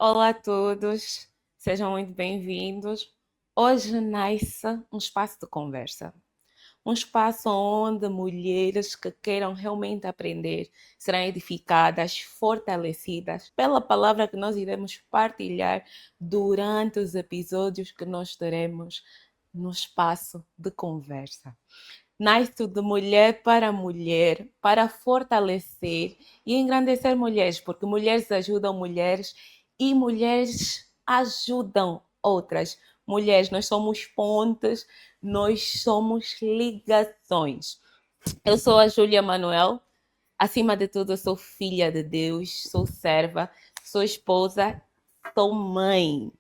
Olá a todos, sejam muito bem-vindos. Hoje nasce um espaço de conversa, um espaço onde mulheres que queiram realmente aprender serão edificadas, fortalecidas pela palavra que nós iremos partilhar durante os episódios que nós teremos no espaço de conversa. Nasce de mulher para fortalecer e engrandecer mulheres, porque mulheres ajudam mulheres e mulheres ajudam outras mulheres. Nós somos pontes, nós somos ligações. Eu sou a Júlia Manuel, acima de tudo, eu sou filha de Deus, sou serva, sou esposa, sou mãe.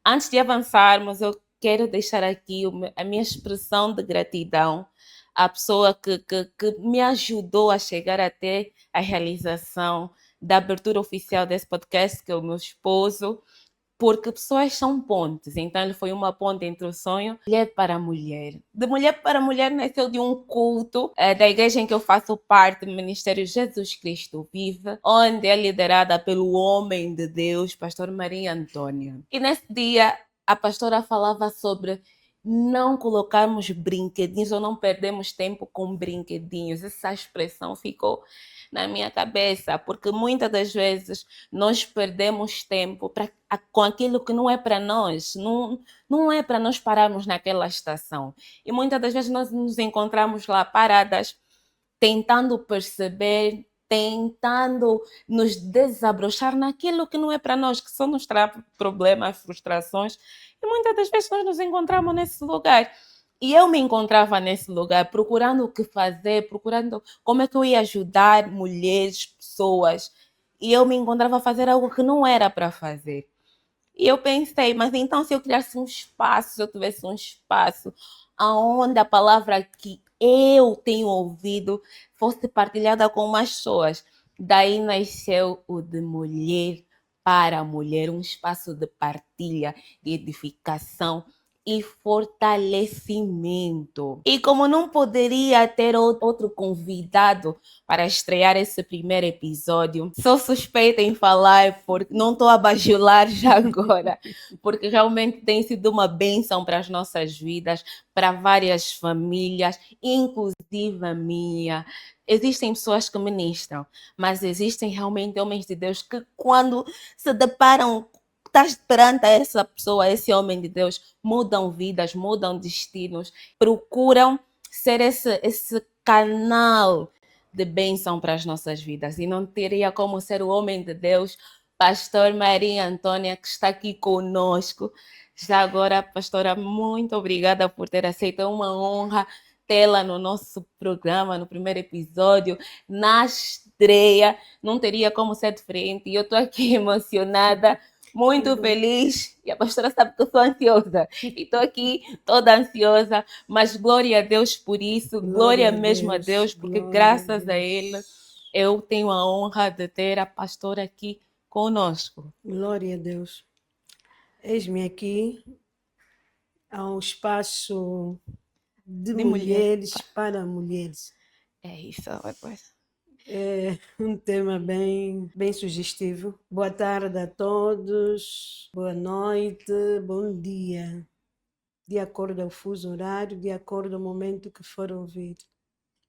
Antes de avançarmos, eu quero deixar aqui a minha expressão de gratidão à pessoa que me ajudou a chegar até a realização da abertura oficial desse podcast, que é o meu esposo, porque pessoas são pontes. Então, ele foi uma ponte entre o sonho mulher para mulher. De mulher para mulher nasceu de um culto da igreja em que eu faço parte, do Ministério Jesus Cristo Vive, onde é liderada pelo homem de Deus, pastor Maria Antônia. E nesse dia, a pastora falava sobre não colocarmos brinquedinhos ou não perdermos tempo com brinquedinhos. Essa expressão ficou na minha cabeça, porque muitas das vezes nós perdemos tempo com aquilo que não é para nós, não é para nós pararmos naquela estação. E muitas das vezes nós nos encontramos lá paradas, tentando perceber, tentando nos desabrochar naquilo que não é para nós, que só nos traz problemas, frustrações. E muitas das vezes nós nos encontramos nesse lugar. E eu me encontrava nesse lugar, procurando o que fazer, procurando como é que eu ia ajudar mulheres, pessoas. E eu me encontrava a fazer algo que não era para fazer. E eu pensei, mas então se eu criasse um espaço, se eu tivesse um espaço onde a palavra que eu tenho ouvido fosse partilhada com mais pessoas. Daí nasceu o de mulher para mulher, um espaço de partilha, de edificação e fortalecimento. E como não poderia ter outro convidado para estrear esse primeiro episódio, sou suspeita em falar, porque não estou a bajular já agora, porque realmente tem sido uma bênção para as nossas vidas, para várias famílias, inclusive a minha. Existem pessoas que ministram, mas existem realmente homens de Deus que, quando se deparam, estás perante essa pessoa, esse homem de Deus, mudam vidas, mudam destinos, procuram ser esse canal de bênção para as nossas vidas. E não teria como ser o homem de Deus, pastor Maria Antônia, que está aqui conosco. Já agora, pastora, muito obrigada por ter aceito. É uma honra tê-la no nosso programa, no primeiro episódio, na estreia. Não teria como ser diferente. E eu estou aqui emocionada, muito feliz. E a pastora sabe que eu sou ansiosa. E estou aqui toda ansiosa, mas glória a Deus por isso, glória mesmo a Deus, porque graças a Ele eu tenho a honra de ter a pastora aqui conosco. Glória a Deus. Eis-me aqui ao espaço de mulheres para mulheres. É isso, pois. É um tema bem sugestivo. Boa tarde a todos, boa noite, bom dia. De acordo ao fuso horário, de acordo ao momento que for ouvir.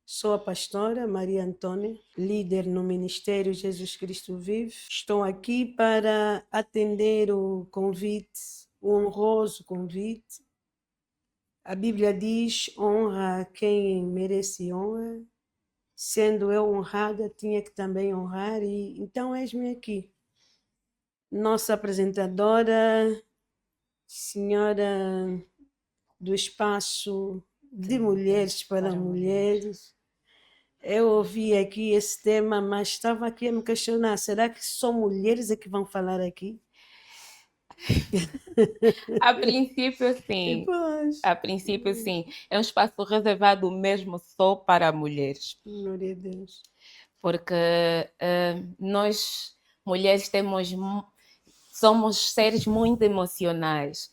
Sou a pastora Maria Antônia, líder no Ministério Jesus Cristo Vive. Estou aqui para atender o convite, o honroso convite. A Bíblia diz: honra quem merece honra. Sendo eu honrada, tinha que também honrar, e então eis-me aqui. Nossa apresentadora, senhora do espaço de mulheres para mulheres. Eu ouvi aqui esse tema, mas estava aqui a me questionar: será que só mulheres é que vão falar aqui? A princípio, sim. Pois. A princípio, sim. É um espaço reservado mesmo só para mulheres. Glória a Deus. Porque nós, mulheres, somos seres muito emocionais.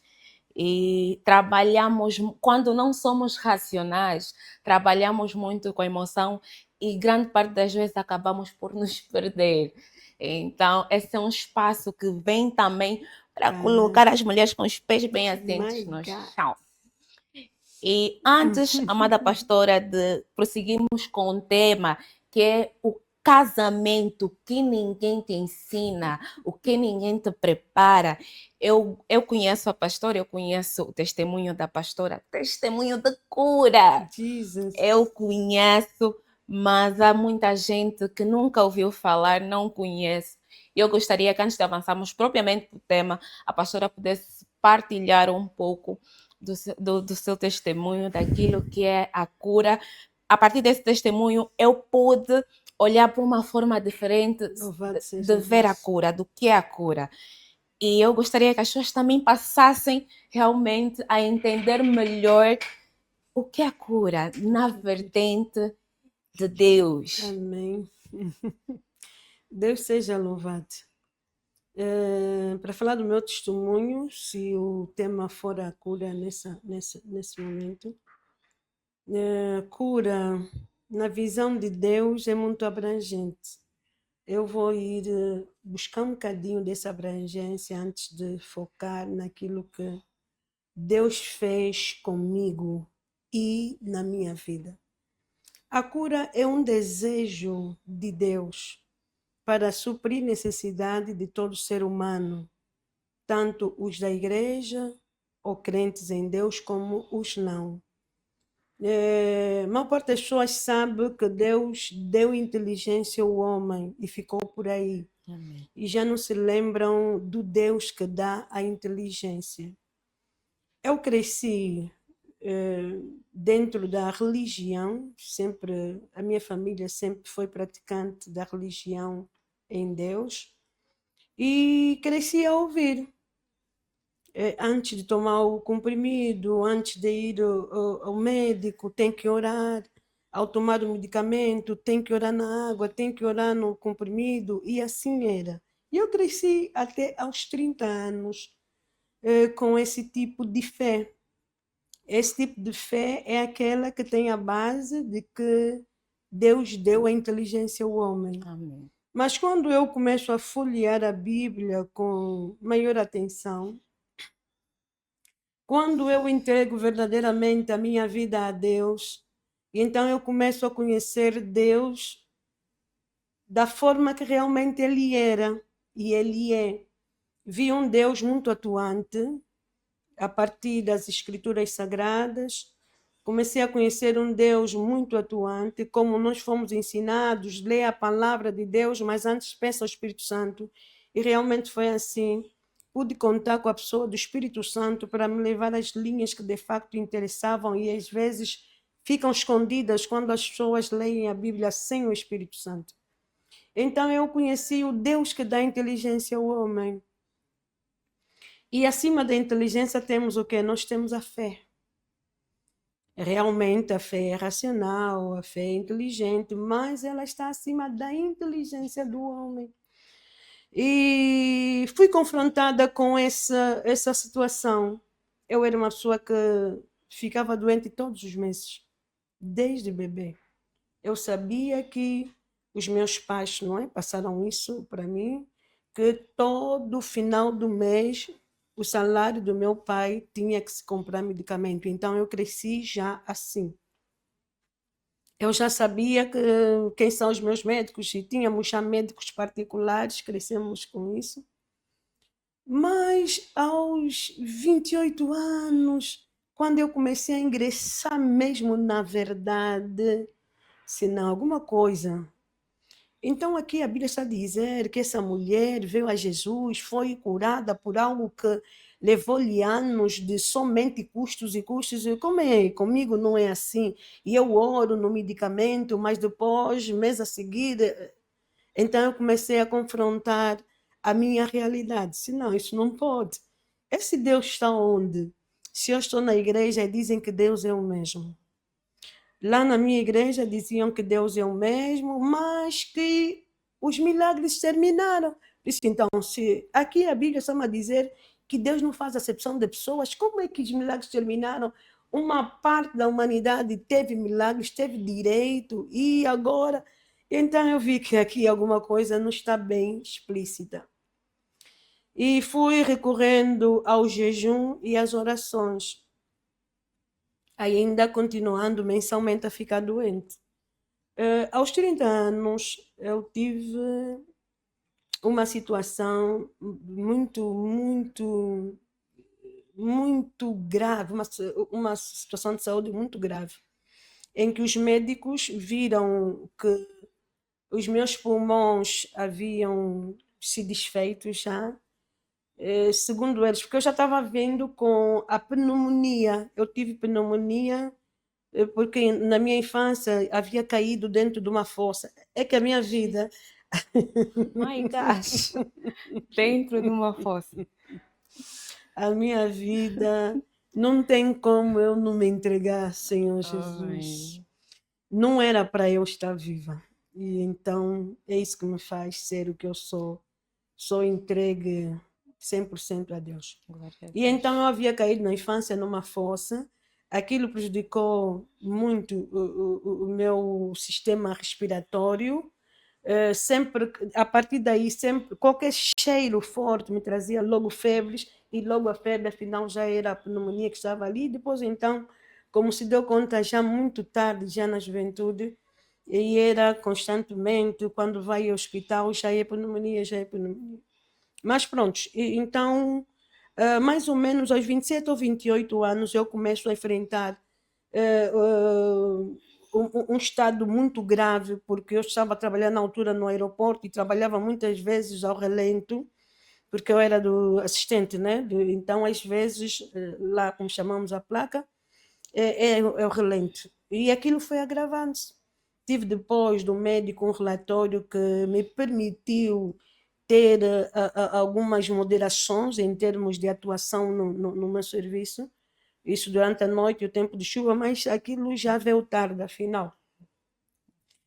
E trabalhamos, quando não somos racionais, trabalhamos muito com a emoção e grande parte das vezes acabamos por nos perder. Então, esse é um espaço que vem também para Ah, colocar as mulheres com os pés bem my assentos no God. chão. E antes, amada pastora, de prosseguirmos com o tema, que é o casamento que ninguém te ensina, o que ninguém te prepara. Eu conheço a pastora, eu conheço o testemunho da pastora, testemunho de cura. Jesus. Eu conheço, mas há muita gente que nunca ouviu falar, não conhece. Eu gostaria que antes de avançarmos propriamente para o tema, a pastora pudesse partilhar um pouco do seu testemunho, daquilo que é a cura. A partir desse testemunho, eu pude olhar para uma forma diferente Louvado de seja ver a Deus. cura, do que é a cura. E eu gostaria que as pessoas também passassem realmente a entender melhor o que é a cura na vertente de Deus. Amém. Deus seja louvado. Para falar do meu testemunho, se o tema for a cura nesse momento, cura na visão de Deus é muito abrangente. Eu vou ir buscar um bocadinho dessa abrangência antes de focar naquilo que Deus fez comigo e na minha vida. A cura é um desejo de Deus para suprir necessidade de todo ser humano, tanto os da igreja ou crentes em Deus, como os não. A maior parte das pessoas sabe que Deus deu inteligência ao homem e ficou por aí. Amém. E já não se lembram do Deus que dá a inteligência. Eu cresci dentro da religião, sempre, a minha família sempre foi praticante da religião em Deus, e cresci a ouvir. Antes de tomar o comprimido, antes de ir ao médico, tem que orar. Ao tomar o medicamento, tem que orar na água, tem que orar no comprimido, e assim era. E eu cresci até aos 30 anos com esse tipo de fé. Esse tipo de fé é aquela que tem a base de que Deus deu a inteligência ao homem. Amém. Mas quando eu começo a folhear a Bíblia com maior atenção, quando eu entrego verdadeiramente a minha vida a Deus, então eu começo a conhecer Deus da forma que realmente Ele era e Ele é. Vi um Deus muito atuante a partir das Escrituras Sagradas. Comecei a conhecer um Deus muito atuante, como nós fomos ensinados, ler a palavra de Deus, mas antes peça ao Espírito Santo. E realmente foi assim. Pude contar com a pessoa do Espírito Santo para me levar às linhas que de facto interessavam e às vezes ficam escondidas quando as pessoas leem a Bíblia sem o Espírito Santo. Então eu conheci o Deus que dá inteligência ao homem. E acima da inteligência temos o quê? Nós temos a fé. Realmente a fé é racional, a fé é inteligente, mas ela está acima da inteligência do homem. E fui confrontada com essa situação. Eu era uma pessoa que ficava doente todos os meses, desde bebê. Eu sabia que os meus pais, não é, passaram isso para mim, que todo final do mês o salário do meu pai tinha que se comprar medicamento. Então eu cresci já assim. Eu já sabia quem são os meus médicos e tínhamos já médicos particulares, crescemos com isso. Mas aos 28 anos, quando eu comecei a ingressar mesmo na verdade, se não alguma coisa. Então aqui a Bíblia está a dizer que essa mulher veio a Jesus, foi curada por algo que levou-lhe anos de somente custos e custos. E como é? Comigo não é assim. E eu oro no medicamento, mas depois, mês a seguir, então eu comecei a confrontar a minha realidade. Se não, isso não pode. Esse Deus está onde? Se eu estou na igreja e dizem que Deus é o mesmo. Lá na minha igreja diziam que Deus é o mesmo, mas que os milagres terminaram. Disse, então, se aqui a Bíblia está a dizer que Deus não faz acepção de pessoas, como é que os milagres terminaram? Uma parte da humanidade teve milagres, teve direito, e agora Então eu vi que aqui alguma coisa não está bem explícita. E fui recorrendo ao jejum e às orações, ainda continuando mensalmente a ficar doente. Aos 30 anos, eu tive uma situação muito grave, uma situação de saúde muito grave, em que os médicos viram que os meus pulmões haviam se desfeito já, segundo eles, porque eu já estava vendo com a pneumonia. Eu tive pneumonia porque na minha infância havia caído dentro de uma fossa. É que a minha vida, My gosh. Dentro de uma fossa. a minha vida não tem como eu não me entregar, Senhor Jesus. Ai, Não era para eu estar viva. E então é isso que me faz ser o que eu sou. Sou entregue 100% a Deus. glória a E então eu Deus. havia caído na infância numa fossa. Aquilo prejudicou muito o meu sistema respiratório. Sempre, a partir daí, sempre, qualquer cheiro forte me trazia logo febres, e logo a febre, afinal, já era a pneumonia que estava ali. Depois, então, como se deu conta já muito tarde, já na juventude, e era constantemente, quando vai ao hospital, já é pneumonia, já é pneumonia. Mas pronto, então, mais ou menos aos 27 ou 28 anos, eu começo a enfrentar um estado muito grave, porque eu estava trabalhando na altura no aeroporto e trabalhava muitas vezes ao relento, porque eu era do assistente, né? Então, às vezes, lá, como chamamos a placa, é o relento. E aquilo foi agravando-se. Tive depois do médico um relatório que me permitiu ter algumas moderações em termos de atuação no meu serviço, isso durante a noite e o tempo de chuva, mas aquilo já veio tarde, afinal.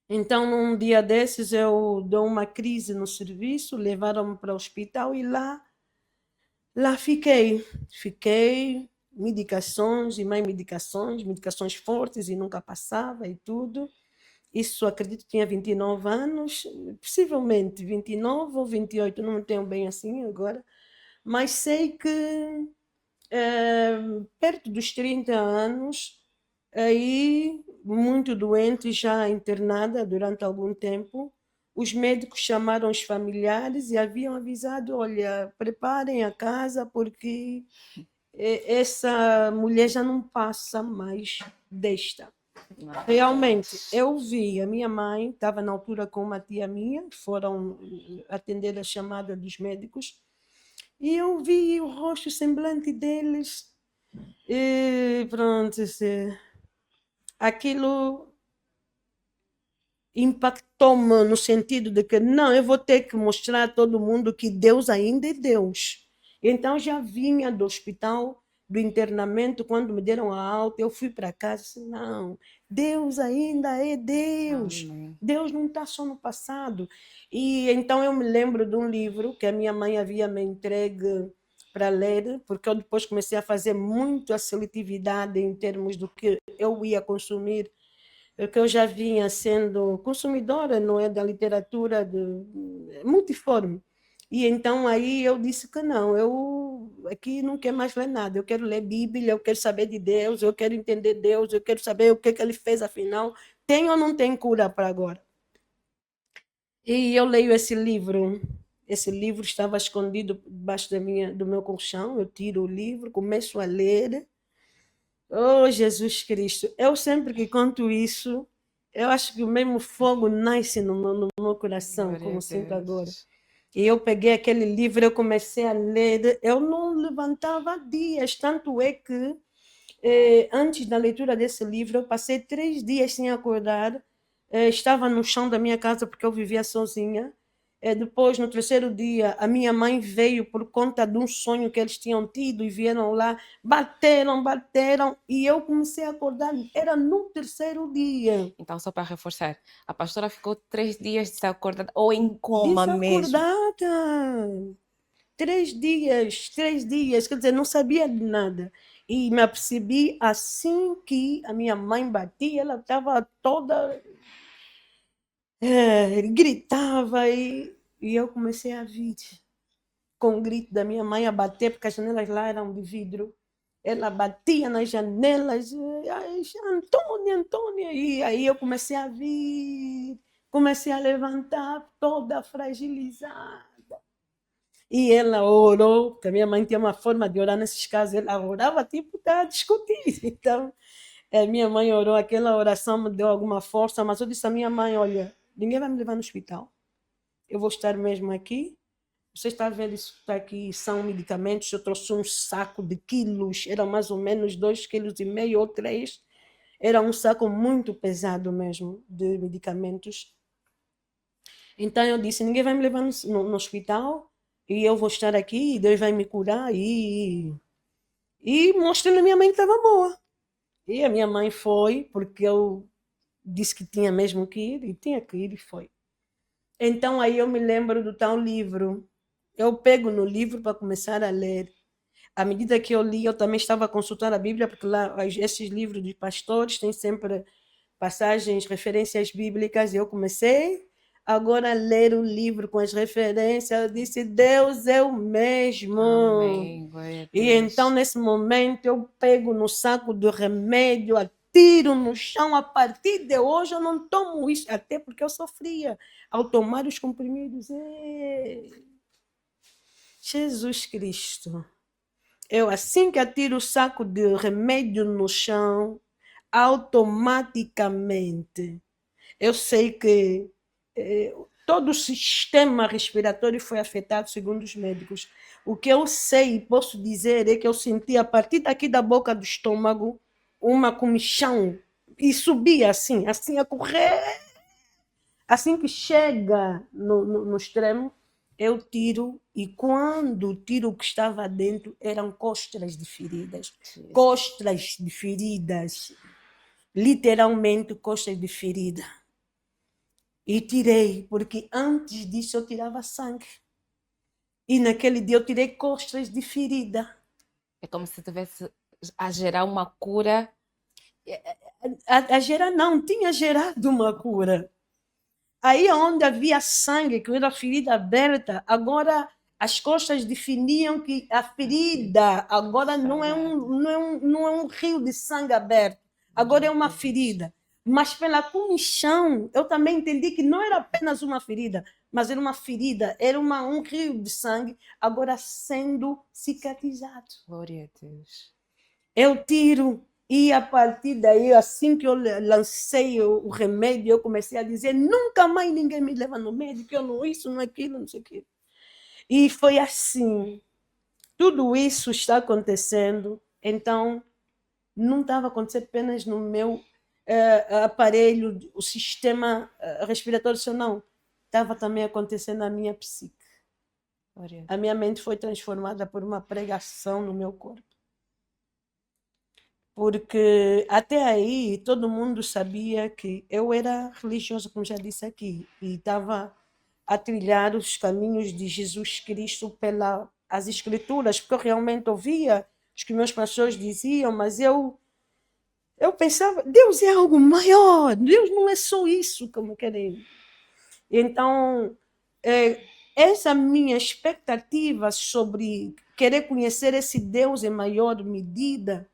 Então, num dia desses, eu dou uma crise no serviço, levaram-me para o hospital e lá fiquei. Fiquei, medicações e mais medicações, medicações fortes e nunca passava e tudo. Isso acredito que tinha 29 anos, possivelmente 29 ou 28, não tenho bem assim agora, mas sei que perto dos 30 anos, aí muito doente, já internada durante algum tempo, os médicos chamaram os familiares e haviam avisado: olha, preparem a casa porque essa mulher já não passa mais desta. Realmente, eu vi, a minha mãe estava na altura com uma tia minha, foram atender a chamada dos médicos, e eu vi o rosto, o semblante deles, e pronto, aquilo impactou-me no sentido de que não, eu vou ter que mostrar a todo mundo que Deus ainda é Deus. Então já vinha do hospital, do internamento, quando me deram a alta, eu fui para casa e disse, não, Deus ainda é Deus. Amém. Deus não está só no passado. E então eu me lembro de um livro que a minha mãe havia me entregue para ler, porque eu depois comecei a fazer muito a seletividade em termos do que eu ia consumir, que eu já vinha sendo consumidora, não é, da literatura multiforme. E então aí eu disse que não, eu aqui não quero mais ler nada, eu quero ler Bíblia, eu quero saber de Deus, eu quero entender Deus, eu quero saber o que ele fez afinal, tem ou não tem cura para agora? E eu leio esse livro estava escondido debaixo do meu colchão, eu tiro o livro, começo a ler. Oh, Jesus Cristo, eu sempre que conto isso, eu acho que o mesmo fogo nasce no meu coração, Glória a como sinto agora. Deus. E eu peguei aquele livro, eu comecei a ler, eu não levantava dias, tanto é que antes da leitura desse livro, eu passei 3 dias sem acordar, estava no chão da minha casa porque eu vivia sozinha. Depois, no terceiro dia, a minha mãe veio por conta de um sonho que eles tinham tido e vieram lá, bateram, e eu comecei a acordar, era no terceiro dia. Então, só para reforçar, a pastora ficou 3 dias desacordada ou em coma mesmo. Desacordada. 3 dias, quer dizer, não sabia de nada. E me apercebi assim que a minha mãe batia, ela estava toda Ele gritava e eu comecei a vir com o grito da minha mãe a bater, porque as janelas lá eram de vidro. Ela batia nas janelas, Antônia, Antônia, e aí eu comecei a vir, comecei a levantar toda fragilizada. E ela orou, porque a minha mãe tinha uma forma de orar nesses casos, ela orava tipo para discutir. Então, minha mãe orou, aquela oração me deu alguma força, mas eu disse à minha mãe: olha, ninguém vai me levar no hospital, eu vou estar mesmo aqui. Você está vendo isso que está aqui? São medicamentos. Eu trouxe um saco de quilos, eram mais ou menos 2,5 kg ou 3. Era um saco muito pesado mesmo de medicamentos. Então eu disse: ninguém vai me levar no hospital e eu vou estar aqui e Deus vai me curar. E mostrando a minha mãe que estava boa. E a minha mãe foi, porque eu disse que tinha mesmo que ir, e tinha que ir, e foi. Então aí eu me lembro do tal livro. Eu pego no livro para começar a ler. À medida que eu li, eu também estava a consultar a Bíblia, porque lá esses livros de pastores têm sempre passagens, referências bíblicas, e eu comecei agora a ler o livro com as referências. Eu disse: Deus é o mesmo. Amém, glória a E então, Deus. nesse momento, eu pego no saco do remédio, atiro no chão. A partir de hoje, eu não tomo isso, até porque eu sofria ao tomar os comprimidos. Jesus Cristo. Eu, assim que atiro o saco de remédio no chão, automaticamente, eu sei que todo o sistema respiratório foi afetado, segundo os médicos. O que eu sei e posso dizer é que eu senti, a partir daqui da boca do estômago, uma comichão. E subia assim, assim a correr. Assim que chega no extremo, eu tiro, e quando tiro o que estava dentro, eram costras de feridas. Jesus. Costras de feridas. Literalmente costras de ferida. E tirei, porque antes disso eu tirava sangue. E naquele dia eu tirei costras de ferida. É como se tivesse a gerar uma cura. A gerar não, tinha gerado uma cura. Aí onde havia sangue, que era ferida aberta, agora as costas definiam que a ferida agora não é um rio de sangue aberto, agora é uma ferida. Mas pela comichão, eu também entendi que não era apenas uma ferida, mas era uma ferida, era um rio de sangue, agora sendo cicatrizado. Glória a Deus. Eu tiro, e a partir daí, assim que eu lancei o remédio, eu comecei a dizer: nunca mais ninguém me leva no médico, eu não isso, não aquilo, não sei o quê. E foi assim. Tudo isso está acontecendo, então não estava acontecendo apenas no meu aparelho, o sistema respiratório, não. Estava também acontecendo na minha psique. A minha mente foi transformada por uma pregação no meu corpo. Porque até aí todo mundo sabia que eu era religiosa, como já disse aqui, e estava a trilhar os caminhos de Jesus Cristo pelas escrituras, porque eu realmente ouvia os que meus pastores diziam, mas eu pensava: Deus é algo maior, Deus não é só isso como querem. Então, essa minha expectativa sobre querer conhecer esse Deus em maior medida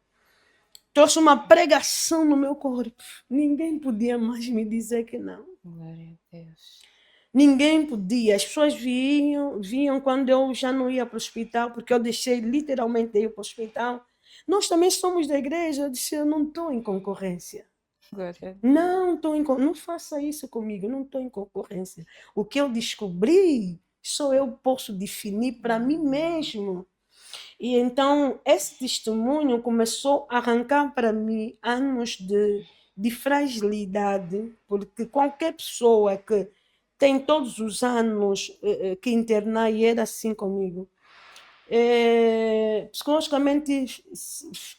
trouxe uma pregação no meu corpo. Ninguém podia mais me dizer que não. Glória a Deus. Ninguém podia. As pessoas vinham quando eu já não ia para o hospital, porque eu deixei literalmente de ir para o hospital. Nós também somos da igreja. Eu disse: eu não estou em concorrência. Glória a Deus. Não estou em não faça isso comigo, não estou em concorrência. O que eu descobri, só eu posso definir para mim mesmo. E então esse testemunho começou a arrancar para mim anos de fragilidade, porque qualquer pessoa que tem todos os anos que internar, e era assim comigo, psicologicamente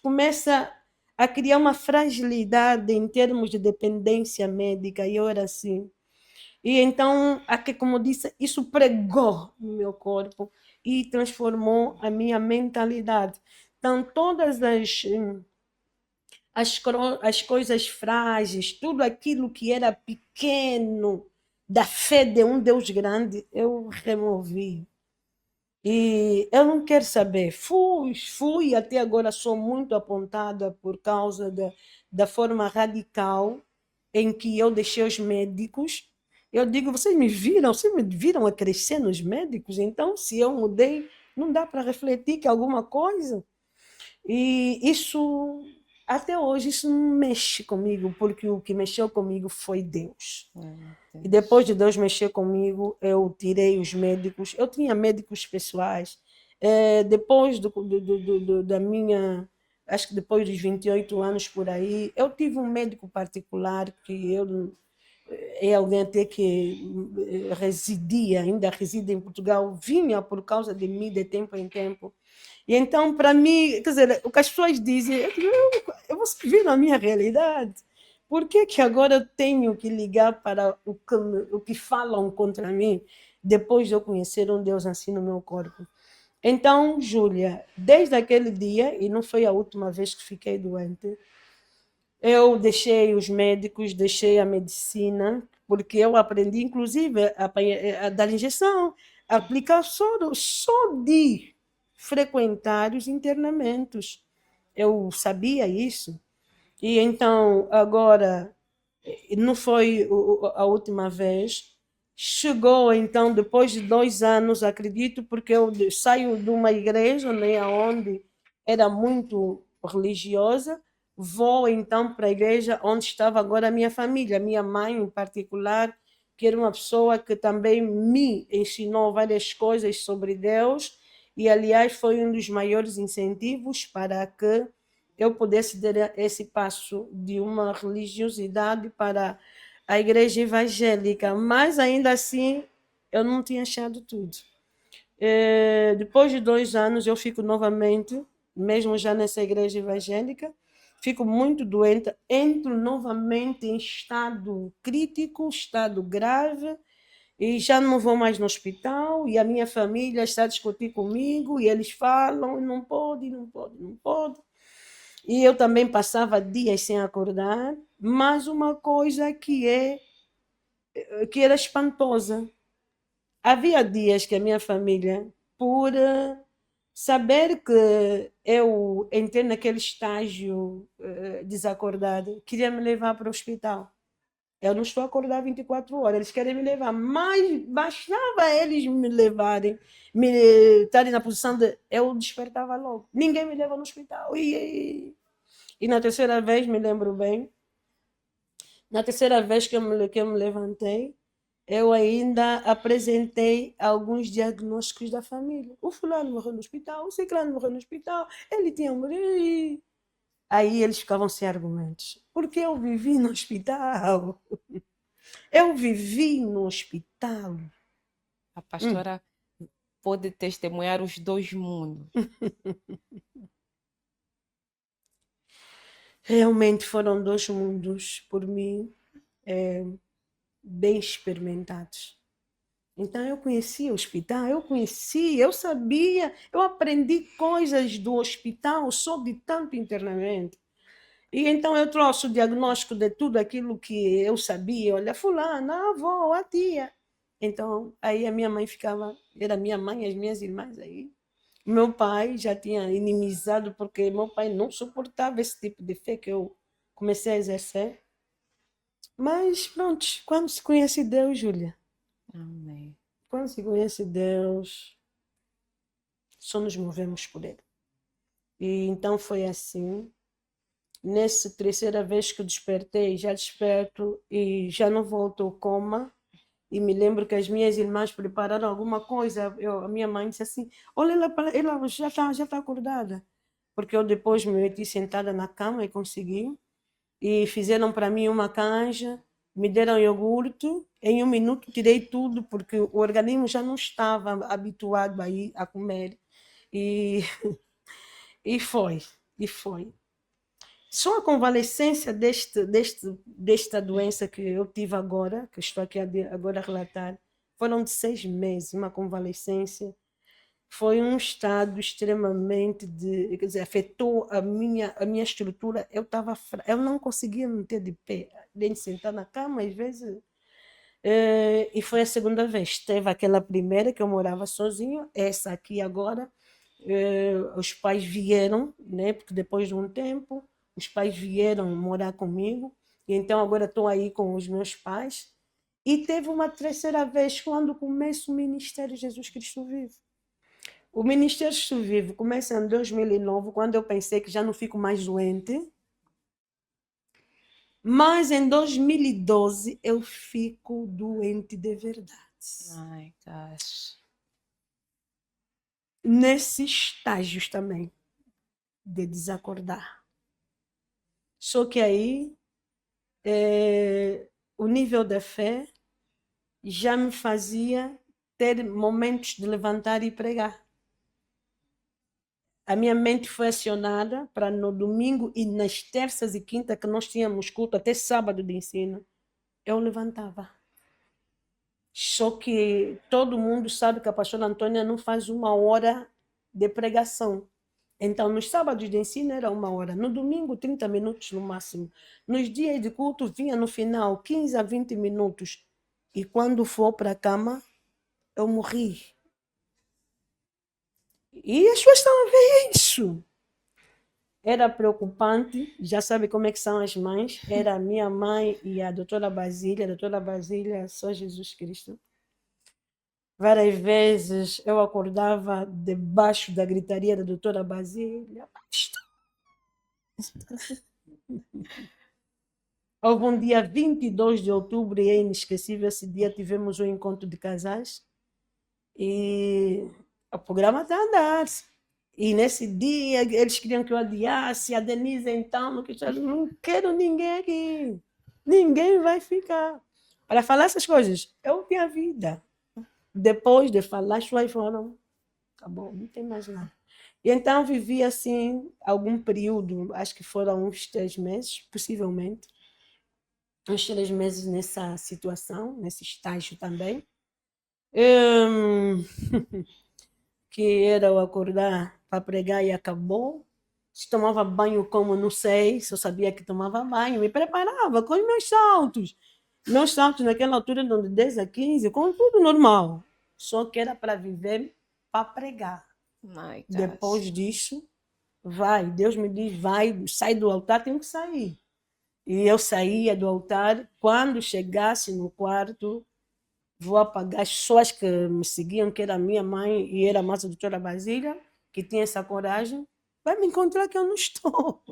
começa a criar uma fragilidade em termos de dependência médica, e eu era assim. E então, aqui, como disse, isso pregou no meu corpo e transformou a minha mentalidade. Então, todas as coisas frágeis, tudo aquilo que era pequeno, da fé de um Deus grande, eu removi. E eu não quero saber. Fui, até agora sou muito apontada por causa da forma radical em que eu deixei os médicos. Eu digo, vocês me viram a crescer nos médicos? Então, se eu mudei, não dá para refletir que alguma coisa. E isso, até hoje, isso não mexe comigo, porque o que mexeu comigo foi Deus. E Deus. depois de Deus mexer comigo, eu tirei os médicos. Eu tinha médicos pessoais. Depois da minha, acho que depois dos 28 anos por aí, eu tive um médico particular que é alguém até que residia, ainda reside em Portugal, vinha por causa de mim de tempo em tempo. E então, para mim, quer dizer, o que as pessoas dizem, eu vou viver na minha realidade. Por que que agora eu tenho que ligar para o que falam contra mim, depois de eu conhecer um Deus assim no meu corpo? Então, Júlia, desde aquele dia, e não foi a última vez que fiquei doente, eu deixei os médicos, deixei a medicina, porque eu aprendi, inclusive, a dar injeção, a aplicar soro, só de frequentar os internamentos. Eu sabia isso. E então, agora, não foi a última vez. Chegou, então, depois de 2 anos, acredito, porque eu saio de uma igreja, né, onde era muito religiosa, vou, então, para a igreja onde estava agora a minha família, a minha mãe em particular, que era uma pessoa que também me ensinou várias coisas sobre Deus, e, aliás, foi um dos maiores incentivos para que eu pudesse dar esse passo de uma religiosidade para a igreja evangélica, mas ainda assim eu não tinha achado tudo. Depois de 2 anos eu fico novamente, mesmo já nessa igreja evangélica, fico muito doente, entro novamente em estado crítico, estado grave, e já não vou mais no hospital, e a minha família está a discutir comigo, e eles falam, não pode, não pode, não pode. E eu também passava dias sem acordar, mas uma coisa que era espantosa. Havia dias que a minha família, por saber que eu entrei naquele estágio desacordado, queria me levar para o hospital. Eu não estou acordada 24 horas, eles querem me levar, mas bastava eles me levarem, me estarem na posição de eu despertava logo. Ninguém me leva no hospital. E na terceira vez, me lembro bem, na terceira vez que eu me levantei, eu ainda apresentei alguns diagnósticos da família. O fulano morreu no hospital, o ciclano morreu no hospital, ele tinha morrido. Aí eles ficavam sem argumentos. Porque eu vivi no hospital. Eu vivi no hospital. A Hum. pastora pôde testemunhar os dois mundos. Realmente foram 2 mundos, por mim, bem experimentados. Então eu conhecia o hospital, eu sabia, eu aprendi coisas do hospital, soube tanto internamente. E então eu trouxe o diagnóstico de tudo aquilo que eu sabia. Olha, fulana, a avó, a tia. Então, aí a minha mãe ficava, era minha mãe, as minhas irmãs aí. Meu pai já tinha inimizado, porque meu pai não suportava esse tipo de fé que eu comecei a exercer. Mas pronto, quando se conhece Deus, Júlia, Amém. quando se conhece Deus, só nos movemos por Ele. E então foi assim. Nessa terceira vez que eu despertei, já desperto e já não volto ao coma. E me lembro que as minhas irmãs prepararam alguma coisa. A minha mãe disse assim: olha, ela já tá acordada. Porque eu depois me meti sentada na cama e consegui. E fizeram para mim uma canja, me deram iogurte. Em 1 minuto tirei tudo, porque o organismo já não estava habituado a comer. E, e foi, e foi. Só a convalescência desta doença que eu tive agora, que estou aqui agora a relatar, foram de 6 meses, uma convalescência. Foi um estado extremamente quer dizer, afetou a minha estrutura. Eu não conseguia me ter de pé, nem sentar na cama, às vezes E foi a segunda vez. Teve aquela primeira que eu morava sozinho, essa aqui agora. Os pais vieram, né? Porque depois de um tempo, os pais vieram morar comigo. E então agora estou aí com os meus pais. E teve uma terceira vez quando começa o Ministério Jesus Cristo Vivo. O Ministério Jesus Vivo começa em 2009, quando eu pensei que já não fico mais doente. Mas em 2012 eu fico doente de verdade. My gosh. Nesses estágios também de desacordar. Só que aí o nível da fé já me fazia ter momentos de levantar e pregar. A minha mente foi acionada para no domingo e nas terças e quintas que nós tínhamos culto, até sábado de ensino, eu levantava. Só que todo mundo sabe que a pastora Antônia não faz 1 hora de pregação. Então, nos sábados de ensino era 1 hora, no domingo 30 minutos no máximo. Nos dias de culto vinha no final 15 a 20 minutos. E quando for para a cama, eu morri. E as pessoas estavam a ver isso. Era preocupante, já sabe como é que são as mães. Era a minha mãe e a doutora Basília, só Jesus Cristo. Várias vezes eu acordava debaixo da gritaria da doutora Basília. Houve um dia 22 de outubro e é inesquecível, esse dia tivemos um encontro de casais e o programa está a andar. E nesse dia eles queriam que eu adiasse, a Denise então, não quero ninguém aqui, ninguém vai ficar. Para falar essas coisas, eu tinha vida. Depois de falar, as pessoas foram, acabou, não tem mais nada. E então vivi assim algum período, acho que foram uns 3 meses, possivelmente, uns 3 meses nessa situação, nesse estágio também. Que era eu acordar para pregar e acabou. Se tomava banho como não sei, só sabia que tomava banho, me preparava com os meus saltos. Meus saltos naquela altura de 10 a 15, com tudo normal. Só que era para viver, para pregar. My gosh. Depois disso, vai, Deus me diz, vai, sai do altar, tenho que sair. E eu saía do altar, quando chegasse no quarto, vou apagar as pessoas que me seguiam, que era a minha mãe e era a nossa doutora Basília, que tinha essa coragem, vai me encontrar que eu não estou.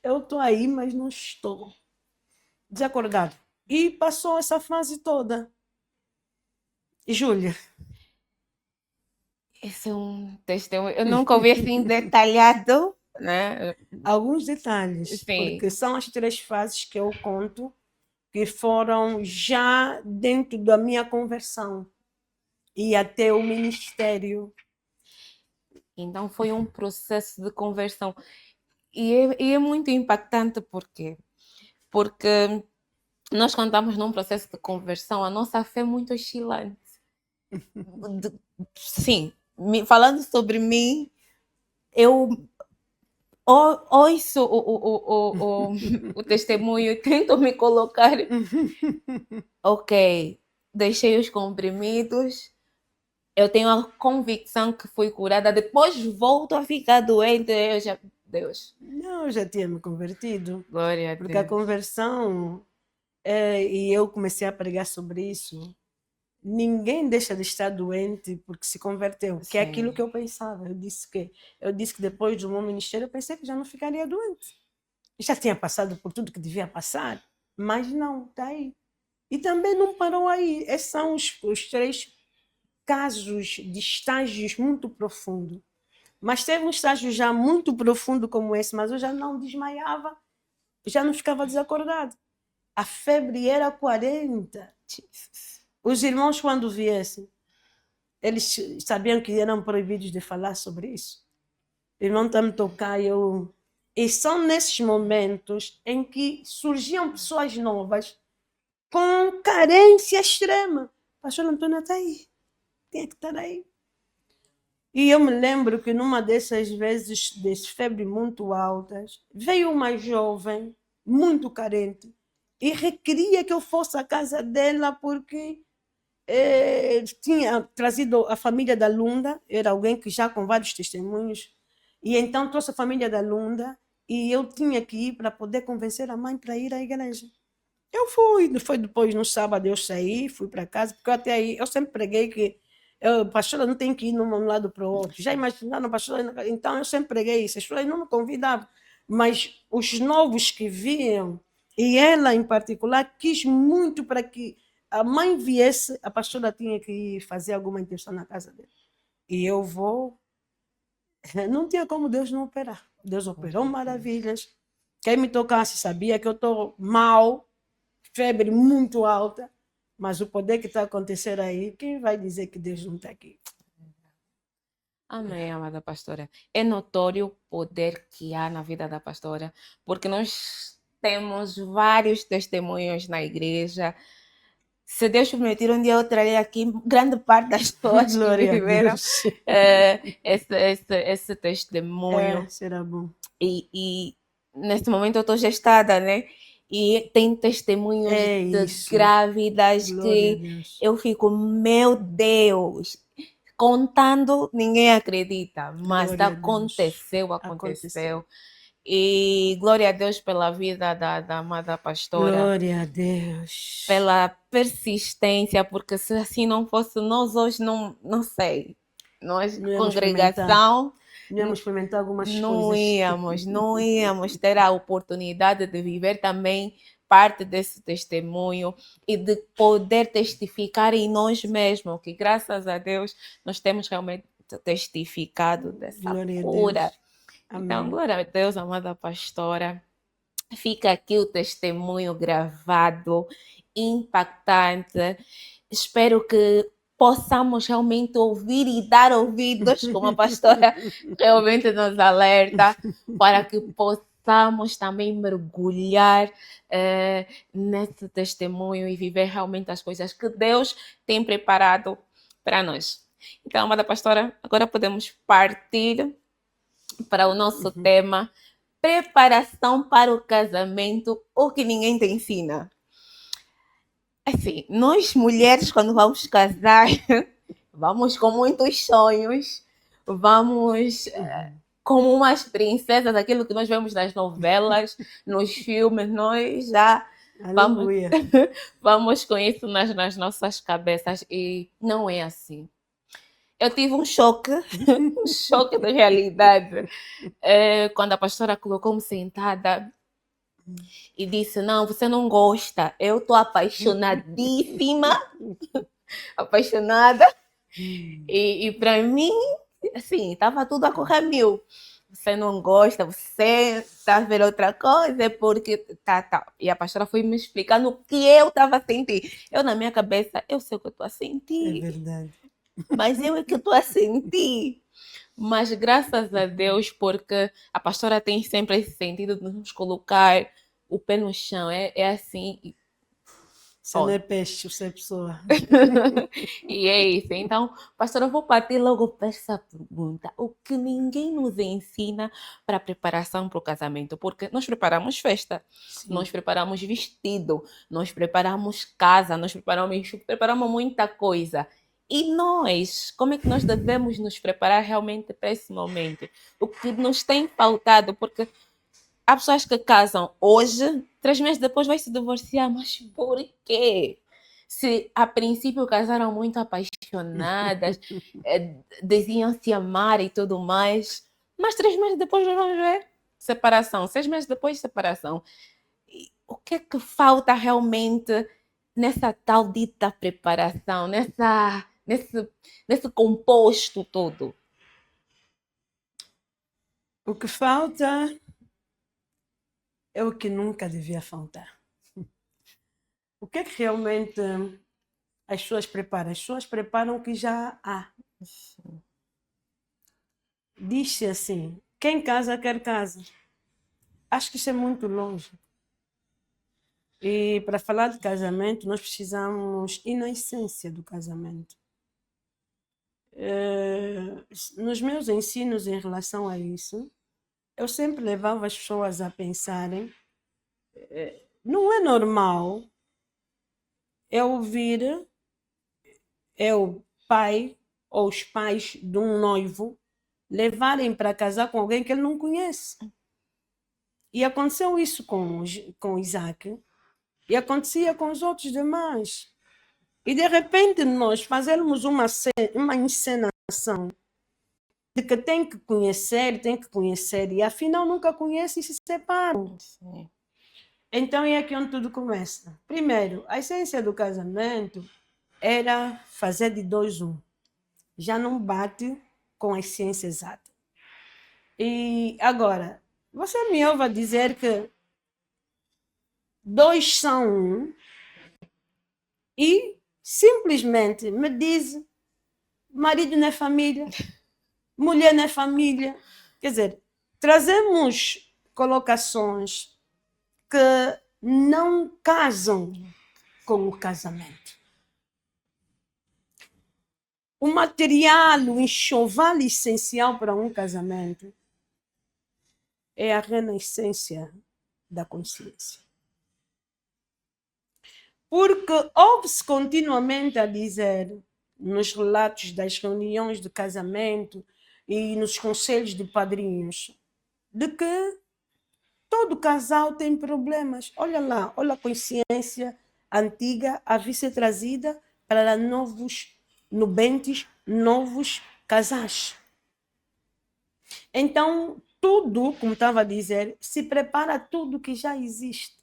Eu estou aí, mas não estou. Desacordado. E passou essa fase toda. E Júlia? Esse é um testemunho. Eu nunca ouvi assim detalhado, né? Alguns detalhes, Sim. porque são as 3 fases que eu conto que foram já dentro da minha conversão e até o ministério. Então foi um processo de conversão. E é muito impactante porque nós quando estamos num processo de conversão, a nossa fé é muito oscilante. Sim, falando sobre mim, eu ouço o testemunho e tento me colocar. Ok, deixei os comprimidos, eu tenho a convicção que fui curada, depois volto a ficar doente, Deus. Não, eu já tinha me convertido. Glória a Porque Deus. a conversão, e eu comecei a pregar sobre isso, ninguém deixa de estar doente porque se converteu, que é aquilo que eu pensava. Eu disse que depois do meu ministério eu pensei que já não ficaria doente. Já tinha passado por tudo que devia passar, mas não, está aí. E também não parou aí. Esses são os 3 casos de estágios muito profundos. Mas teve um estágio já muito profundo como esse, mas eu já não desmaiava, já não ficava desacordado. A febre era 40. Os irmãos, quando viessem, eles sabiam que eram proibidos de falar sobre isso. O irmão está me tocar e são nesses momentos em que surgiam pessoas novas com carência extrema. Pastor Antônio está aí, tem que estar aí. E eu me lembro que numa dessas vezes de febre muito altas, veio uma jovem muito carente e requeria que eu fosse à casa dela porque tinha trazido a família da Lunda, era alguém que já com vários testemunhos, e então trouxe a família da Lunda e eu tinha que ir para poder convencer a mãe para ir à igreja. Eu fui, foi depois no sábado eu saí, fui para casa, porque até aí eu sempre preguei que pastora não tem que ir de um lado para o outro. Já imaginaram, pastora? Então eu sempre preguei isso, as pessoas não me convidavam, mas os novos que viam, e ela em particular, quis muito para que a mãe viesse, a pastora tinha que fazer alguma intenção na casa dele. E eu vou. Não tinha como Deus não operar. Deus operou maravilhas. Quem me tocasse sabia que eu estou mal, febre muito alta, mas o poder que está acontecendo aí, quem vai dizer que Deus não está aqui? Amém, amada pastora. É notório o poder que há na vida da pastora, porque nós temos vários testemunhos na igreja. Se Deus permitir, um dia eu trarei aqui grande parte das pessoas que Glória a viveram Deus. esse testemunho. Será bom. E nesse momento eu estou gestada, né? E tem testemunhos É de isso. grávidas Glória a que Deus. eu fico, meu Deus, contando, ninguém acredita, mas Glória a Deus. aconteceu. Aconteceu. E glória a Deus pela vida da amada pastora, Glória a Deus. pela persistência, porque se assim não fosse, nós hoje não sei. Nós, Não íamos congregação, Não íamos experimentar algumas não coisas. íamos ter a oportunidade de viver também parte desse testemunho e de poder testificar em nós mesmos, que graças a Deus nós temos realmente testificado dessa Glória a cura. Deus. Então, Amém. glória a Deus, amada pastora. Fica aqui o testemunho gravado, impactante. Espero que possamos realmente ouvir e dar ouvidos, como a pastora realmente nos alerta, para que possamos também mergulhar nesse testemunho e viver realmente as coisas que Deus tem preparado para nós. Então, amada pastora, agora podemos partir para o nosso tema, preparação para o casamento, o que ninguém te ensina. Assim, nós mulheres, quando vamos casar, vamos com muitos sonhos, vamos como umas princesas, aquilo que nós vemos nas novelas, nos filmes, nós já Aleluia. vamos com isso nas nossas cabeças e não é assim. Eu tive um choque, um choque de realidade, quando a pastora colocou-me sentada e disse: Não, você não gosta, eu estou apaixonadíssima, apaixonada, e para mim, assim, estava tudo a correr mil. Você não gosta, você está a ver outra coisa, é porque tá. E a pastora foi me explicando o que eu estava a sentir. Eu, na minha cabeça, eu sei o que eu estou a É sentir, verdade. mas eu é que estou a sentir. Mas graças a Deus, porque a pastora tem sempre esse sentido de nos colocar o pé no chão. É assim. Você não é peixe, você é pessoa. E é isso. Então, pastora, eu vou partir logo para essa pergunta. O que ninguém nos ensina para a preparação para o casamento? Porque nós preparamos festa, Sim. nós preparamos vestido, nós preparamos casa, nós preparamos muita coisa. E nós, como é que nós devemos nos preparar realmente para esse momento? O que nos tem faltado? Porque há pessoas que casam hoje, 3 meses depois vai se divorciar. Mas por quê? Se a princípio casaram muito apaixonadas, diziam se amar e tudo mais, mas 3 meses depois nós vamos ver separação, 6 meses depois separação. E o que é que falta realmente nessa tal dita preparação, nesse composto todo? O que falta é o que nunca devia faltar. O que é que realmente as pessoas preparam? As pessoas preparam o que já há. Diz-se assim, quem casa quer casa. Acho que isso é muito longe. E para falar de casamento, nós precisamos ir na essência do casamento. Nos meus ensinos em relação a isso, eu sempre levava as pessoas a pensarem não é normal eu ouvir o pai ou os pais de um noivo levarem para casar com alguém que ele não conhece. E aconteceu isso com Isaac, e acontecia com os outros demais. E de repente nós fazermos uma encenação de que tem que conhecer, e afinal nunca conhece e se separam. Sim. Então é aqui onde tudo começa. Primeiro, a essência do casamento era fazer de dois um. Já não bate com a ciência exata. E agora, você me ouve dizer que dois são um e simplesmente me diz marido não é família, mulher não é família. Quer dizer, trazemos colocações que não casam com o casamento. O material, o enxoval essencial para um casamento é a renascência da consciência. Porque ouve-se continuamente a dizer, nos relatos das reuniões de casamento e nos conselhos de padrinhos, de que todo casal tem problemas. Olha lá, olha a consciência antiga a vir ser trazida para novos nubentes, novos casais. Então, tudo, como estava a dizer, se prepara tudo que já existe.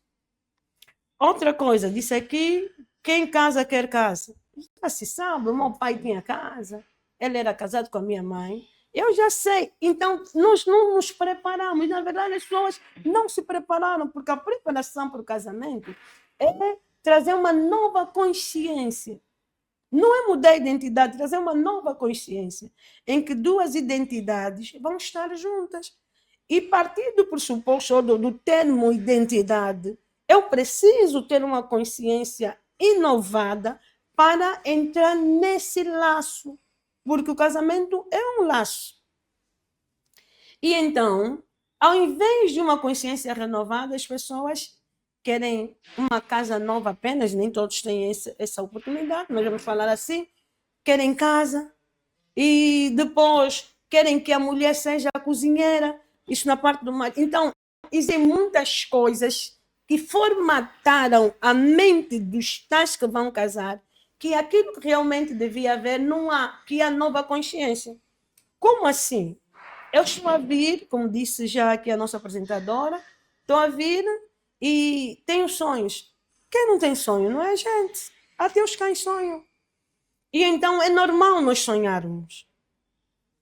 Outra coisa, disse aqui, quem casa quer casa. Já se sabe, o meu pai tinha casa, ele era casado com a minha mãe, eu já sei. Então, nós não nos preparamos. Na verdade, as pessoas não se prepararam, porque a preparação para o casamento é trazer uma nova consciência. Não é mudar a identidade, trazer uma nova consciência, em que duas identidades vão estar juntas. E partir do pressuposto do termo identidade, eu preciso ter uma consciência inovada para entrar nesse laço, porque o casamento é um laço. E então, ao invés de uma consciência renovada, as pessoas querem uma casa nova apenas, nem todos têm essa oportunidade, mas vamos falar assim, querem casa e depois querem que a mulher seja a cozinheira, isso na parte do marido. Então, existem muitas coisas que formataram a mente dos tais que vão casar, que aquilo que realmente devia haver não há, que é a nova consciência. Como assim? Eu estou a vir, como disse já aqui a nossa apresentadora, estou a vir e tenho sonhos. Quem não tem sonho não é gente. Até os cães sonham. E então é normal nós sonharmos.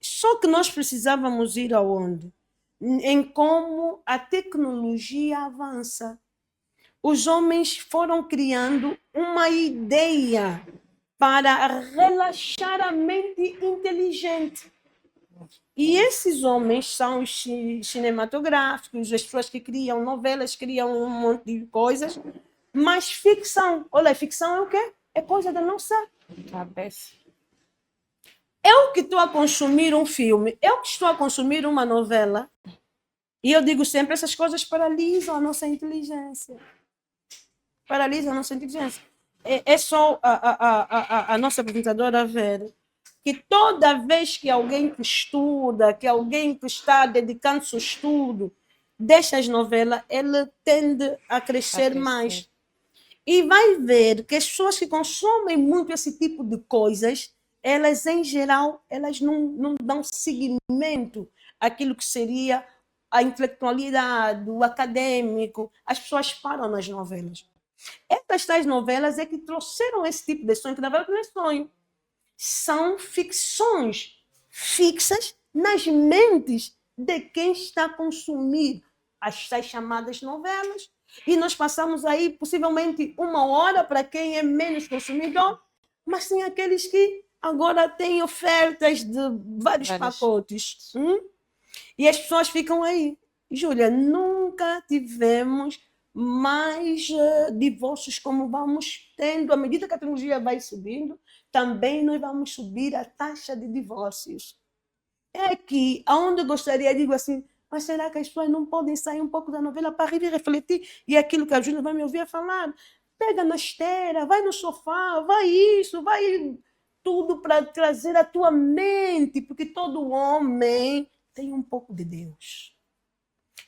Só que nós precisávamos ir aonde? Em como a tecnologia avança. Os homens foram criando uma ideia para relaxar a mente inteligente. E esses homens são os cinematográficos, as pessoas que criam novelas, criam um monte de coisas, mas ficção. Olha, ficção é o quê? É coisa da nossa cabeça. Eu que estou a consumir um filme, eu que estou a consumir uma novela, e eu digo sempre, essas coisas paralisam a nossa inteligência. Paralisam a nossa inteligência. É só a nossa apresentadora ver que toda vez que alguém que estuda, que alguém que está dedicando seu estudo, deixa as novelas, ele tende a crescer mais. E vai ver que as pessoas que consomem muito esse tipo de coisas, elas, em geral, elas não dão seguimento àquilo que seria a intelectualidade, o acadêmico. As pessoas param nas novelas. Essas tais novelas é que trouxeram esse tipo de sonho, que na verdade não é sonho. São ficções fixas nas mentes de quem está a consumir as tais chamadas novelas. E nós passamos aí possivelmente 1 hora para quem é menos consumidor, mas tem aqueles que agora têm ofertas de vários pacotes. E as pessoas ficam aí. Júlia, nunca tivemos mais divórcios como vamos tendo. À medida que a tecnologia vai subindo, também nós vamos subir a taxa de divórcios. É que, onde eu gostaria, digo assim, Mas será que as pessoas não podem sair um pouco da novela para rir e refletir? E é aquilo que a Júlia vai me ouvir falar. Pega na esteira, vai no sofá, vai isso, vai tudo para trazer a tua mente, porque todo homem tem um pouco de Deus.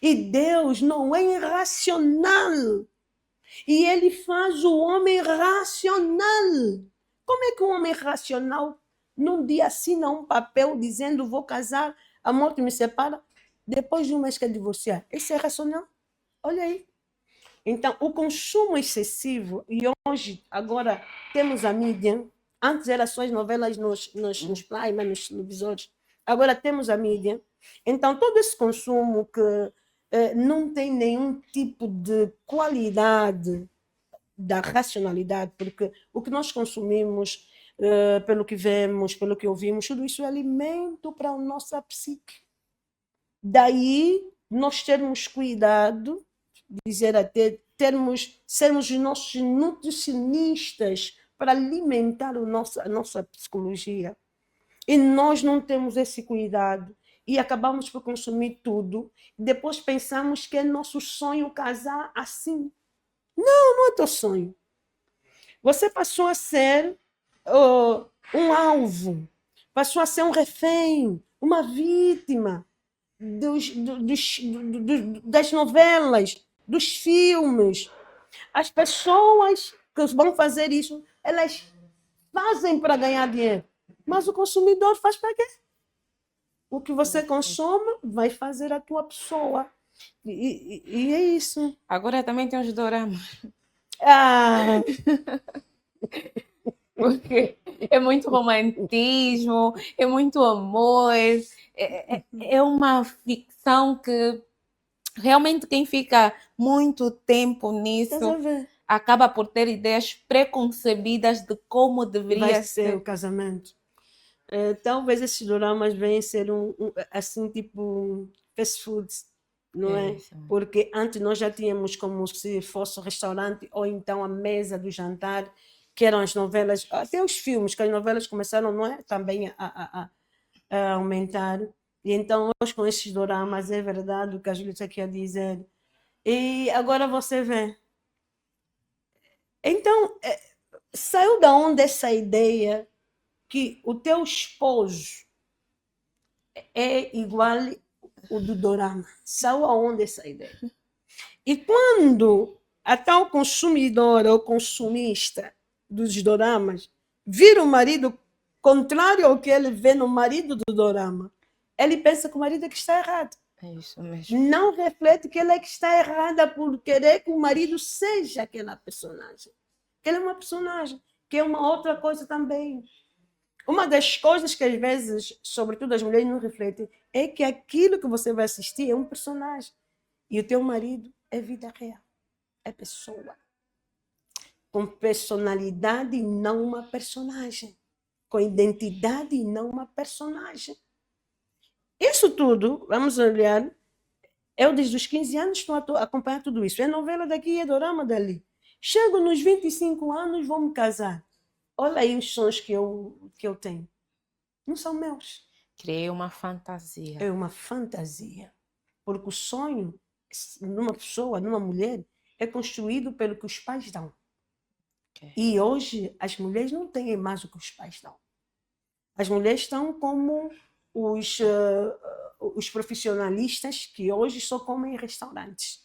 E Deus não é irracional. E ele faz o homem racional. Como é que um homem racional num dia assina um papel dizendo vou casar, a morte me separa, depois de um mês quer divorciar? Isso é racional? Olha aí. Então, o consumo excessivo, e hoje, agora, temos a mídia, antes era só as novelas nos primas, nos visores, agora temos a mídia. Então, todo esse consumo que não tem nenhum tipo de qualidade da racionalidade, porque o que nós consumimos, pelo que vemos, pelo que ouvimos, tudo isso é alimento para a nossa psique. Daí, nós termos cuidado, dizer até, sermos os nossos nutricionistas para alimentar a nossa psicologia. E nós não temos esse cuidado e acabamos por consumir tudo. Depois pensamos que é nosso sonho casar assim. Não é teu sonho. Você passou a ser um alvo, passou a ser um refém, uma vítima das novelas, dos filmes. As pessoas que vão fazer isso, elas fazem para ganhar dinheiro, mas o consumidor faz para quê? O que você consome vai fazer a tua pessoa. E é isso. Agora também tem os doramas. Ah, Porque é muito romantismo, é muito amor, é uma ficção que realmente quem fica muito tempo estás a nisso ver? acaba por ter ideias preconcebidas de como deveria Vai ser o ser. casamento. Talvez esses doramas venham ser assim, tipo fast foods, não é? Isso. Porque antes nós já tínhamos como se fosse o restaurante ou então a mesa do jantar, que eram as novelas, até os filmes, que as novelas começaram, não é? Também a aumentar. E então, hoje com esses doramas, é verdade o que a Júlia está aqui a dizer. E agora você vê. Então, saiu da onde essa ideia que o teu esposo é igual o do dorama? Saiu aonde essa ideia? E quando a tal consumidora ou consumista dos doramas vira o marido contrário ao que ele vê no marido do dorama, ele pensa que o marido é que está errado. É isso mesmo. Não reflete que ele é que está errada por querer que o marido seja aquela personagem. Que ele é uma personagem, que é uma outra coisa também. Uma das coisas que às vezes, sobretudo as mulheres, não refletem é que aquilo que você vai assistir é um personagem. E o teu marido é vida real, é pessoa. Com personalidade e não uma personagem. Com identidade e não uma personagem. Isso tudo, vamos olhar, eu desde os 15 anos estou a acompanhar tudo isso. É novela daqui, é dorama dali. Chego nos 25 anos, vou me casar. Olha aí os sonhos que eu tenho. Não são meus. Criei uma fantasia. É uma fantasia. Porque o sonho numa pessoa, numa mulher, é construído pelo que os pais dão. Okay. E hoje as mulheres não têm mais o que os pais dão. As mulheres estão como os profissionalistas que hoje só comem em restaurantes.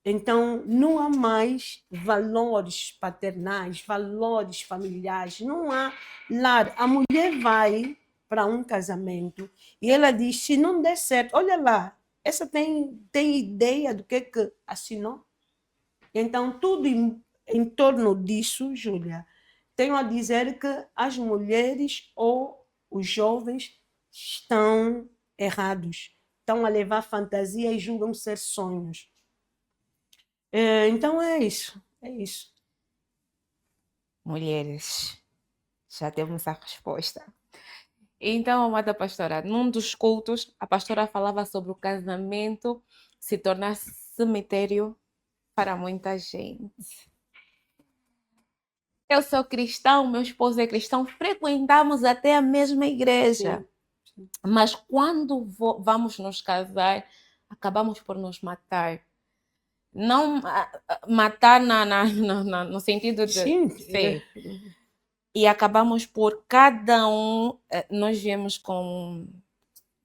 Então, não há mais valores paternais, valores familiares, não há lar. A mulher vai para um casamento e ela diz, se não der certo, olha lá, essa tem ideia do que assinou? Então, tudo em torno disso, Júlia, tenho a dizer que as mulheres ou os jovens estão errados, estão a levar fantasia e julgam ser sonhos. Então é isso. Mulheres, já temos a resposta. Então, amada pastora, num dos cultos, a pastora falava sobre o casamento se tornar cemitério para muita gente. Eu sou cristão, meu esposo é cristão, frequentamos até a mesma igreja. Sim. Mas quando vamos nos casar, acabamos por nos matar. Não matar no sentido de Sim, sim. E acabamos por cada um, nós viemos com,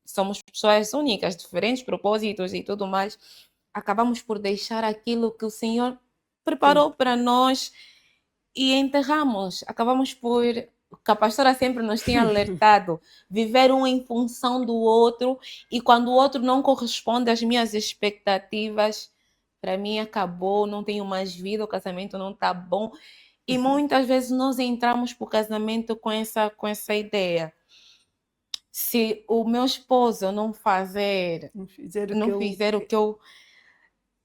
somos pessoas únicas, diferentes propósitos e tudo mais. Acabamos por deixar aquilo que o Senhor preparou para nós e enterramos. Acabamos por, que a pastora sempre nos tinha alertado, viver um em função do outro, e quando o outro não corresponde às minhas expectativas, para mim acabou, não tenho mais vida, o casamento não está bom. E muitas vezes nós entramos para o casamento com essa ideia. Se o meu esposo não fizer o que eu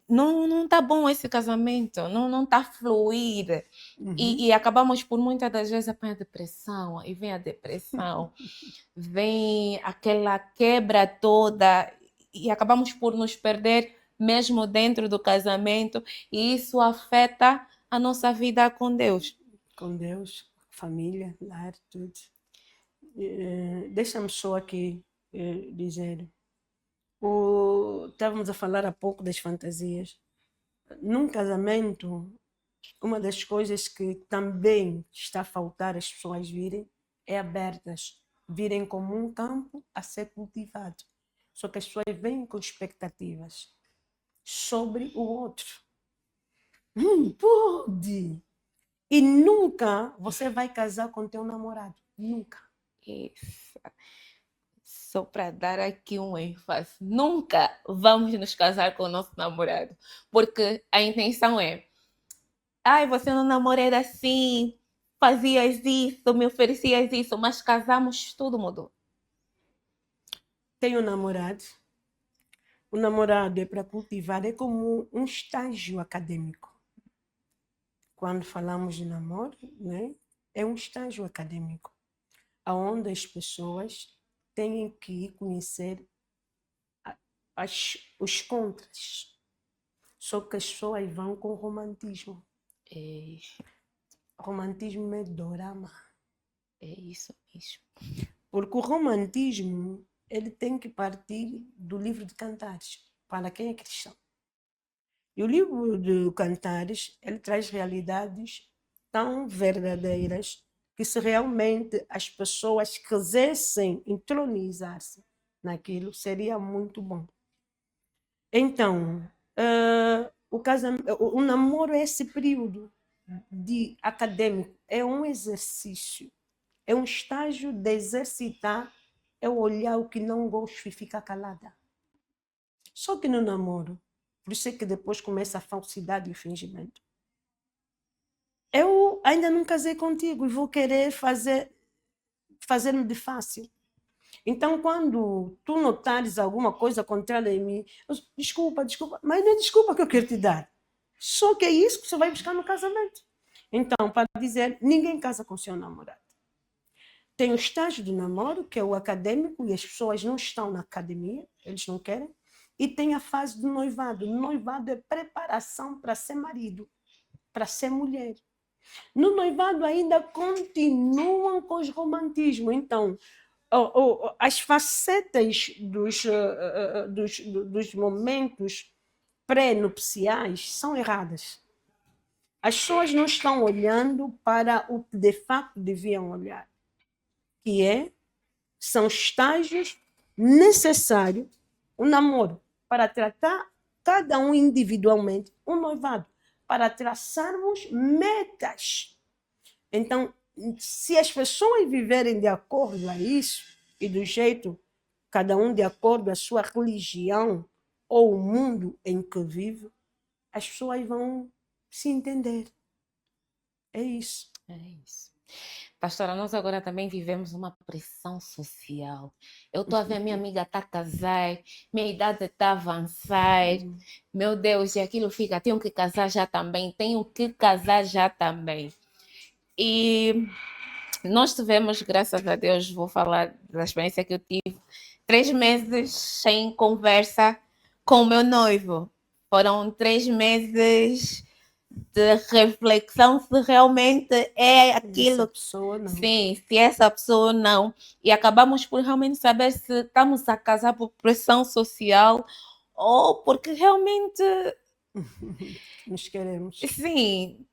não está bom esse casamento, não está a fluir. E acabamos por muitas das vezes apanhar depressão, e vem a depressão, vem aquela quebra toda, e acabamos por nos perder mesmo dentro do casamento, e isso afeta a nossa vida com Deus. Com Deus, família, lar, tudo. Deixa-me só aqui dizer. Estávamos a falar há pouco das fantasias. Num casamento, uma das coisas que também está a faltar as pessoas virem é abertas, virem como um campo a ser cultivado. Só que as pessoas vêm com expectativas sobre o outro. Não pode! E nunca você vai casar com teu namorado. Nunca. Isso. Só para dar aqui um ênfase, nunca vamos nos casar com o nosso namorado, porque a intenção é, ai, você no namoro era assim, fazias isso, me oferecias isso, mas casamos, tudo mudou. Tenho namorado. O namorado é para cultivar, é como um estágio acadêmico. Quando falamos de namoro, né, é um estágio acadêmico, onde as pessoas têm que conhecer os contras. Só que as pessoas vão com romantismo. Romantismo é dorama. É isso mesmo. Porque o romantismo, ele tem que partir do livro de Cantares, para quem é cristão. E o livro de Cantares, ele traz realidades tão verdadeiras que se realmente as pessoas quisessem entronizar-se naquilo, seria muito bom. Então, o namoro é esse período de acadêmico, é um exercício, é um estágio de exercitar, é olhar o que não gosto e ficar calada. Só que no namoro, por isso é que depois começa a falsidade e o fingimento. Eu ainda não casei contigo e vou querer fazer-me de fácil. Então, quando tu notares alguma coisa contrária em mim, desculpa, mas não é desculpa que eu quero te dar. Só que é isso que você vai buscar no casamento. Então, para dizer, ninguém casa com seu namorado. Tem o estágio do namoro, que é o acadêmico, e as pessoas não estão na academia, eles não querem. E tem a fase do noivado. O noivado é preparação para ser marido, para ser mulher. No noivado ainda continuam com os romantismos. Então, as facetas dos momentos pré-nupciais são erradas. As pessoas não estão olhando para o que de fato deviam olhar, que são estágios necessários, o namoro, para tratar cada um individualmente, o noivado, para traçarmos metas. Então, se as pessoas viverem de acordo a isso, e do jeito, cada um de acordo à sua religião ou o mundo em que vive, as pessoas vão se entender. É isso. É isso. Pastora, nós agora também vivemos uma pressão social. Eu estou a ver minha amiga está a casar, minha idade está a avançar. Meu Deus, e aquilo fica, tenho que casar já também, tenho que casar já também. E nós tivemos, graças a Deus, vou falar da experiência que eu tive, 3 meses sem conversa com o meu noivo. Foram 3 meses de reflexão se realmente é aquilo. Essa pessoa não. Sim, se essa pessoa não. E acabamos por realmente saber se estamos a casar por pressão social ou porque realmente, Nos queremos. sim,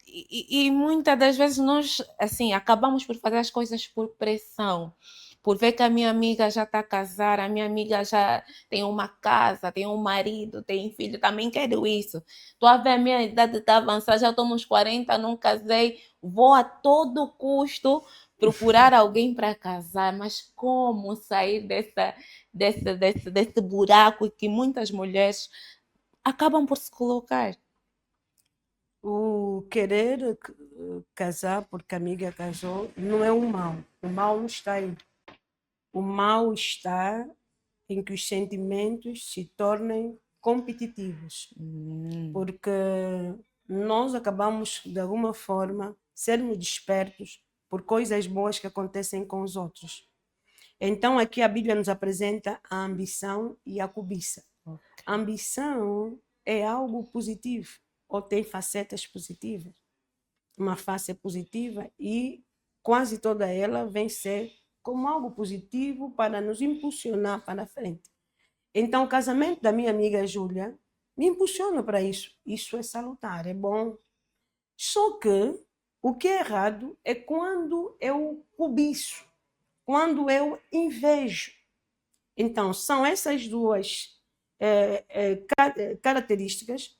e muitas das vezes nós, assim, acabamos por fazer as coisas por pressão, por ver que a minha amiga já está casada, a minha amiga já tem uma casa, tem um marido, tem filho, também quero isso. Estou a ver a minha idade está avançada, já estou nos 40, não casei, vou a todo custo procurar alguém para casar, mas como sair desse buraco que muitas mulheres acabam por se colocar? O querer casar porque a amiga casou não é um mal. O mal não está aí. O mal está em que os sentimentos se tornem competitivos, porque nós acabamos, de alguma forma, sermos despertos por coisas boas que acontecem com os outros. Então, aqui a Bíblia nos apresenta a ambição e a cobiça. A ambição é algo positivo, ou tem facetas positivas. Uma face é positiva e quase toda ela vem ser como algo positivo para nos impulsionar para frente. Então, o casamento da minha amiga Júlia me impulsiona para isso. Isso é salutar, é bom. Só que o que é errado é quando eu cobiço, quando eu invejo. Então, são essas duas características,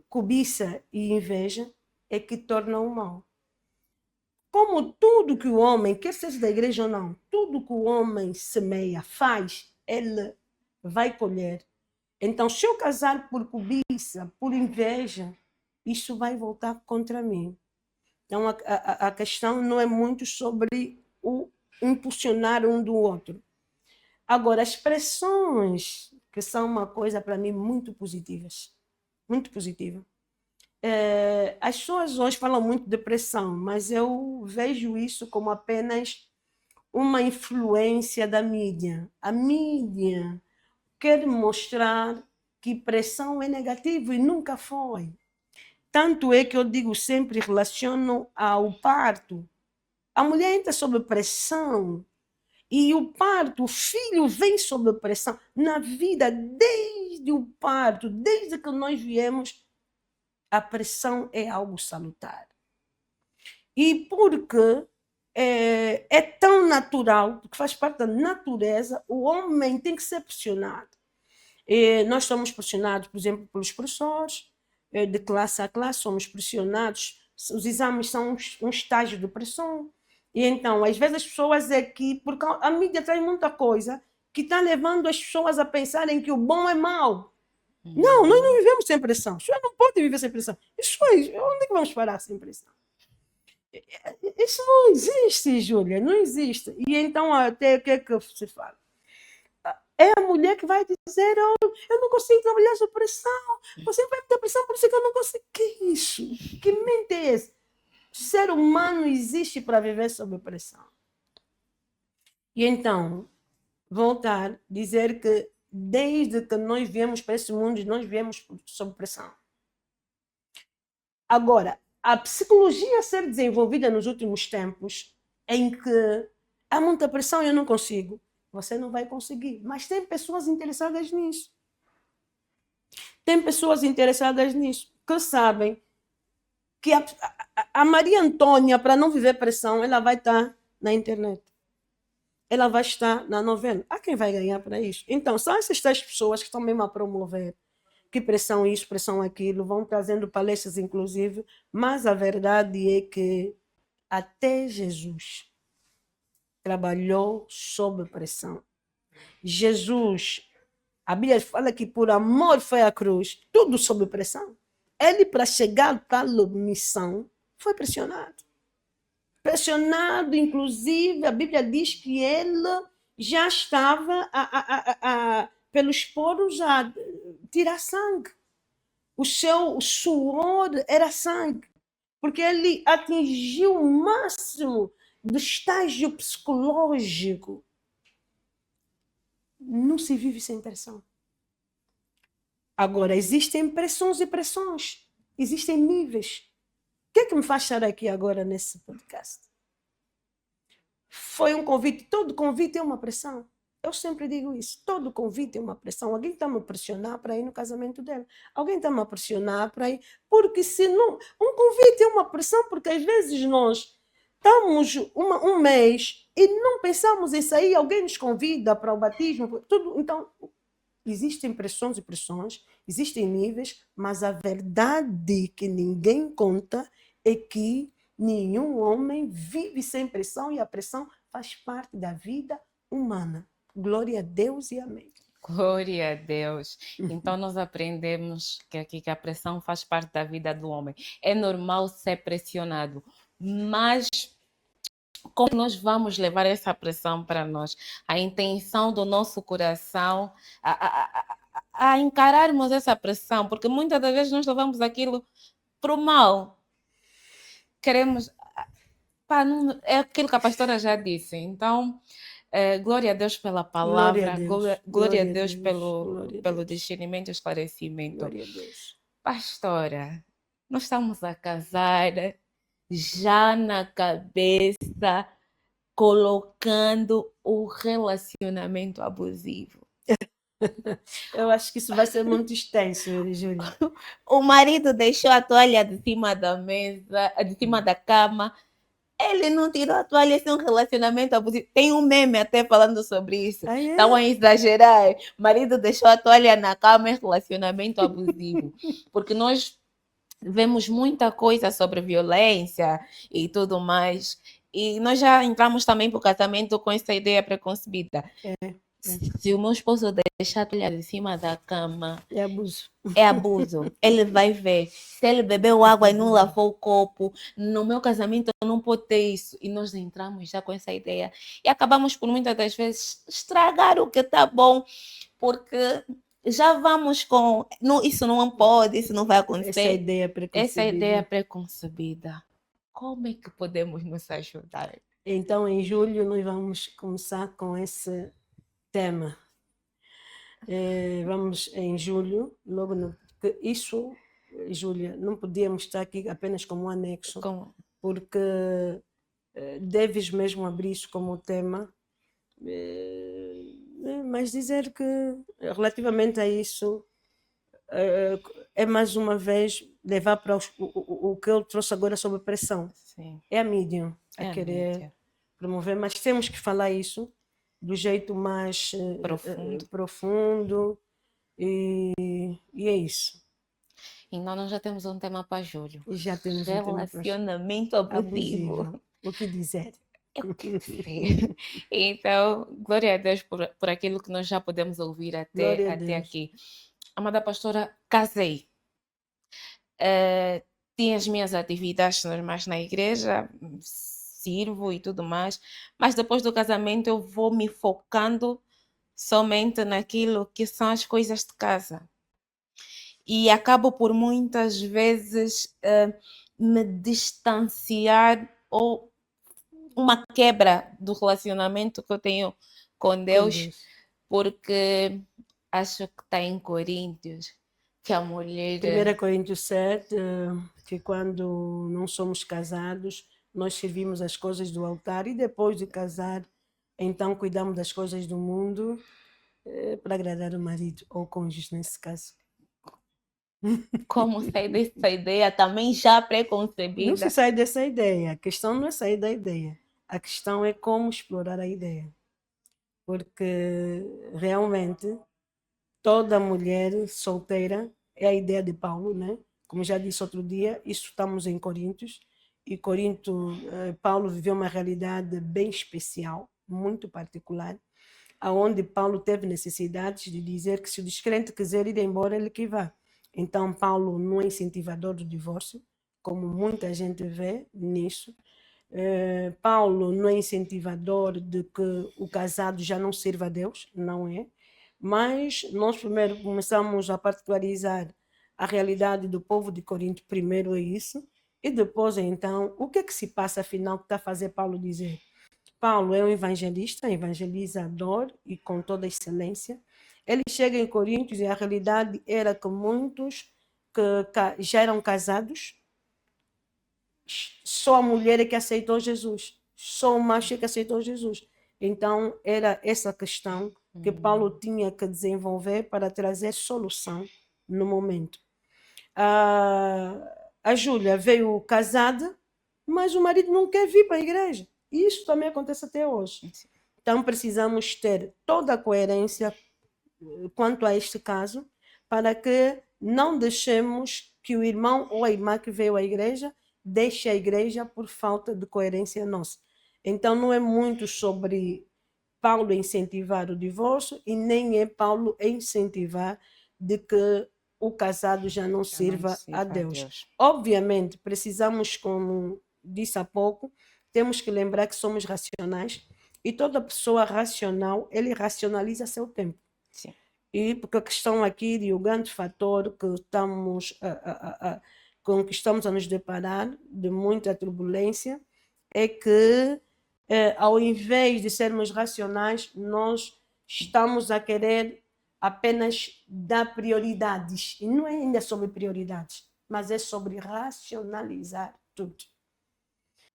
cobiça e inveja, é que tornam o mal. Como tudo que o homem, quer seja da igreja ou não, tudo que o homem semeia, faz, ele vai colher. Então, se eu casar por cobiça, por inveja, isso vai voltar contra mim. Então, a questão não é muito sobre o impulsionar um do outro. Agora, as pressões, que são uma coisa para mim muito positivas, muito positiva. As pessoas hoje falam muito de pressão, mas eu vejo isso como apenas uma influência da mídia. A mídia quer mostrar que pressão é negativo e nunca foi. Tanto é que eu digo sempre, relaciono ao parto. A mulher entra sob pressão e o parto, o filho vem sob pressão. Na vida, desde o parto, desde que nós viemos, a pressão é algo salutar. E porque é tão natural, porque faz parte da natureza, o homem tem que ser pressionado. Nós somos pressionados, por exemplo, pelos professores, de classe a classe, somos pressionados. Os exames são um estágio de pressão. E então, às vezes as pessoas aqui, porque a mídia traz muita coisa que está levando as pessoas a pensarem que o bom é mau. Não, nós não vivemos sem pressão. As pessoas não podem viver sem pressão. Onde é que vamos parar sem pressão? Isso não existe, Júlia, não existe. E então, até o que é que se fala? É a mulher que vai dizer, eu não consigo trabalhar sob pressão, você vai me dar pressão, por isso que eu não consigo. Que isso? Que mente é essa? O ser humano existe para viver sob pressão. E então, voltar, dizer que desde que nós viemos para esse mundo, nós viemos sob pressão. Agora, a psicologia a ser desenvolvida nos últimos tempos, em que há muita pressão e eu não consigo, você não vai conseguir. Mas tem pessoas interessadas nisso. Tem pessoas interessadas nisso, que sabem que a Maria Antônia, para não viver pressão, ela vai estar na internet. Ela vai estar na novela. Há quem vai ganhar para isso. Então, são essas três pessoas que estão mesmo a promover que pressão isso, pressão aquilo, vão trazendo palestras, inclusive, mas a verdade é que até Jesus trabalhou sob pressão. Jesus, a Bíblia fala que por amor foi à cruz, tudo sob pressão. Ele, para chegar a tal missão, foi pressionado. Pressionado, inclusive, a Bíblia diz que ele já estava pelos poros a tirar sangue. O seu suor era sangue, porque ele atingiu o máximo do estágio psicológico. Não se vive sem pressão. Agora, existem pressões e pressões. Existem níveis. O que é que me faz estar aqui agora nesse podcast? Foi um convite. Todo convite é uma pressão. Eu sempre digo isso. Todo convite é uma pressão. Alguém está a me pressionar para ir no casamento dela. Alguém está a me pressionar para ir. Porque se não. Um convite é uma pressão, porque às vezes nós estamos um mês e não pensamos em sair. Alguém nos convida para o batismo. Tudo. Então, existem pressões e pressões, existem níveis, mas a verdade que ninguém conta é que nenhum homem vive sem pressão e a pressão faz parte da vida humana. Glória a Deus e amém. Glória a Deus. Então nós aprendemos que aqui que a pressão faz parte da vida do homem. É normal ser pressionado, mas como nós vamos levar essa pressão para nós? A intenção do nosso coração a encararmos essa pressão, porque muitas das vezes nós levamos aquilo para o mal. Queremos. Pá, não, é aquilo que a pastora já disse. Então, glória a Deus pela Glória a palavra, Deus. glória a Glória a Deus Deus. Glória a pelo Deus. discernimento e esclarecimento. Glória a Deus. Pastora, nós estamos a casar já na cabeça, colocando o relacionamento abusivo. Eu acho que isso vai ser muito extenso, Júlia. O marido deixou a toalha de cima da mesa, de cima da cama. Ele não tirou a toalha, esse é um relacionamento abusivo. Tem um meme até falando sobre isso. Estão a exagerar. Marido deixou a toalha na cama, é relacionamento abusivo. Porque nós vemos muita coisa sobre violência e tudo mais. E nós já entramos também para o casamento com essa ideia preconcebida. Se o meu esposo deixar a toalha de cima da cama, é abuso. É abuso. Ele vai ver. Se ele bebeu água e não lavou o copo, no meu casamento eu não pode ter isso. E nós entramos já com essa ideia. E acabamos por muitas das vezes estragar o que está bom, porque já vamos com. Não, isso não pode, isso não vai acontecer. Essa ideia preconcebida. Essa ideia preconcebida. Como é que podemos nos ajudar? Então, em julho, nós vamos começar com esse tema. Vamos em julho, logo no. Isso, Júlia, não podíamos estar aqui apenas como um anexo, porque deves mesmo abrir isso como tema, mas dizer que relativamente a isso é mais uma vez levar para o que eu trouxe agora sobre pressão. Sim. É a mídia a querer promover, mas temos que falar isso do jeito mais profundo e é isso. Então nós já temos um tema para julho. Já temos relacionamento abusivo. O que dizer? O que dizer? Então, glória a Deus por aquilo que nós já podemos ouvir até aqui. Amada pastora, casei. Tinha as minhas atividades normais na igreja, sirvo e tudo mais, mas depois do casamento eu vou me focando somente naquilo que são as coisas de casa. E acabo por muitas vezes me distanciar ou uma quebra do relacionamento que eu tenho com Deus. Porque acho que está em Coríntios que a mulher... 1 Coríntios 7, que quando não somos casados, nós servimos as coisas do altar e depois de casar, então cuidamos das coisas do mundo para agradar o marido, ou cônjuge nesse caso. Como sair dessa ideia também já preconcebida? Não se sai dessa ideia. A questão não é sair da ideia. A questão é como explorar a ideia. Porque realmente toda mulher solteira é a ideia de Paulo, né? Como já disse outro dia, isso estamos em Coríntios. E Paulo viveu uma realidade bem especial, muito particular, aonde Paulo teve necessidade de dizer que se o descrente quiser ir embora, ele que vá. Então, Paulo não é incentivador do divórcio, como muita gente vê nisso. Paulo não é incentivador de que o casado já não sirva a Deus, não é. Mas nós primeiro começamos a particularizar a realidade do povo de Corinto, primeiro é isso, e depois então, o que é que se passa afinal que está a fazer Paulo dizer? Paulo é um evangelista, evangelizador e com toda excelência. Ele chega em Coríntios e a realidade era que muitos que já eram casados, só a mulher é que aceitou Jesus, só o macho é que aceitou Jesus. Então, era essa questão que Paulo tinha que desenvolver para trazer solução no momento. A Júlia veio casada, mas o marido não quer vir para a igreja. E isso também acontece até hoje. Sim. Então, precisamos ter toda a coerência quanto a este caso, para que não deixemos que o irmão ou a irmã que veio à igreja deixe a igreja por falta de coerência nossa. Então, não é muito sobre Paulo incentivar o divórcio e nem é Paulo incentivar de que o casado já não sirva a Deus. Obviamente, precisamos, como disse há pouco, temos que lembrar que somos racionais e toda pessoa racional, ele racionaliza seu tempo. Sim. E porque a questão aqui e o grande fator que com que estamos a nos deparar, de muita turbulência, é que ao invés de sermos racionais, nós estamos a querer apenas dar prioridades. E não é ainda sobre prioridades, mas é sobre racionalizar tudo.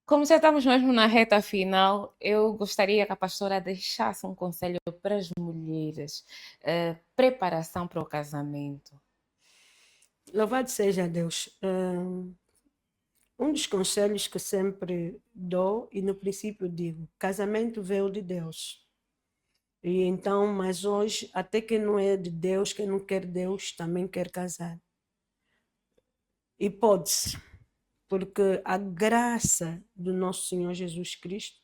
Como já estamos mesmo na reta final, eu gostaria que a pastora deixasse um conselho para as mulheres, preparação para o casamento. Louvado seja Deus. Um dos conselhos que sempre dou, e no princípio digo, casamento veio de Deus. E então, mas hoje, até quem não é de Deus, quem não quer Deus, também quer casar. E pode-se, porque a graça do nosso Senhor Jesus Cristo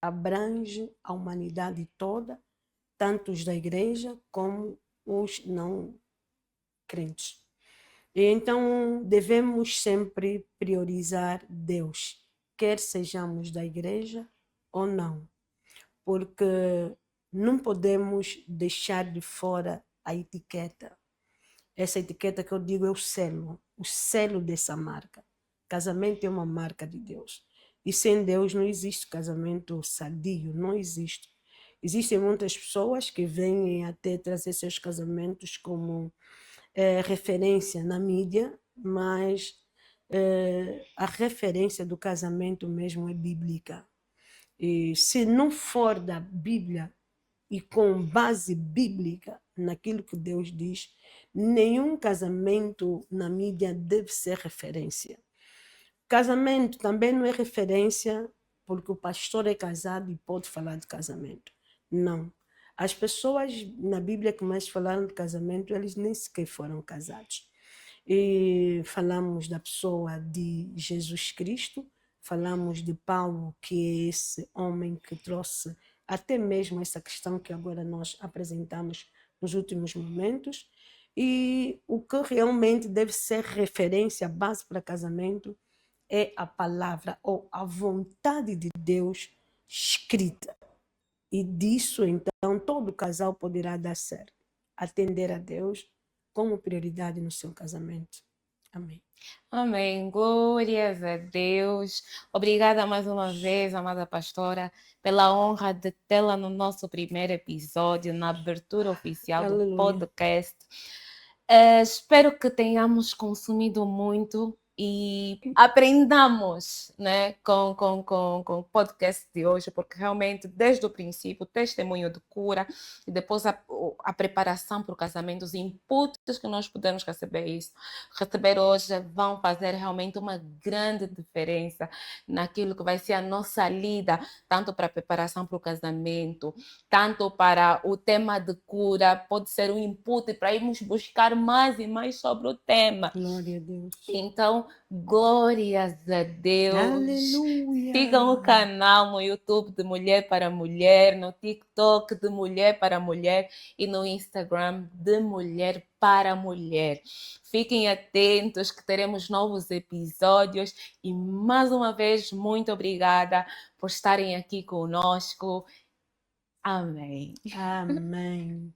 abrange a humanidade toda, tanto os da igreja como os não crentes. E então devemos sempre priorizar Deus, quer sejamos da igreja ou não, porque não podemos deixar de fora a etiqueta. Essa etiqueta que eu digo é o selo dessa marca. Casamento é uma marca de Deus. E sem Deus não existe casamento sadio, não existe. Existem muitas pessoas que vêm até trazer seus casamentos como referência na mídia, mas a referência do casamento mesmo é bíblica. E se não for da Bíblia e com base bíblica naquilo que Deus diz, nenhum casamento na mídia deve ser referência. Casamento também não é referência porque o pastor é casado e pode falar de casamento. Não. As pessoas na Bíblia que mais falaram de casamento, eles nem sequer foram casados. E falamos da pessoa de Jesus Cristo, falamos de Paulo, que é esse homem que trouxe até mesmo essa questão que agora nós apresentamos nos últimos momentos. E o que realmente deve ser referência, base para casamento, é a palavra ou a vontade de Deus escrita. E disso, então, todo casal poderá dar certo. Atender a Deus como prioridade no seu casamento. Amém. Amém. Glórias a Deus. Obrigada mais uma vez, amada pastora, pela honra de tê-la no nosso primeiro episódio, na abertura oficial do Aleluia. podcast. Espero que tenhamos consumido muito e aprendamos, né, com o podcast de hoje, porque realmente, desde o princípio, o testemunho de cura e depois a preparação para o casamento, os inputs que nós podemos receber hoje vão fazer realmente uma grande diferença naquilo que vai ser a nossa lida, tanto para a preparação para o casamento, tanto para o tema de cura, pode ser um input para irmos buscar mais e mais sobre o tema. Glória a Deus. Então, glórias a Deus. Aleluia. Sigam o canal no YouTube de Mulher para Mulher, no TikTok de Mulher para Mulher e no Instagram de Mulher para Mulher. Fiquem atentos que teremos novos episódios e mais uma vez, muito obrigada por estarem aqui conosco. Amém. Amém.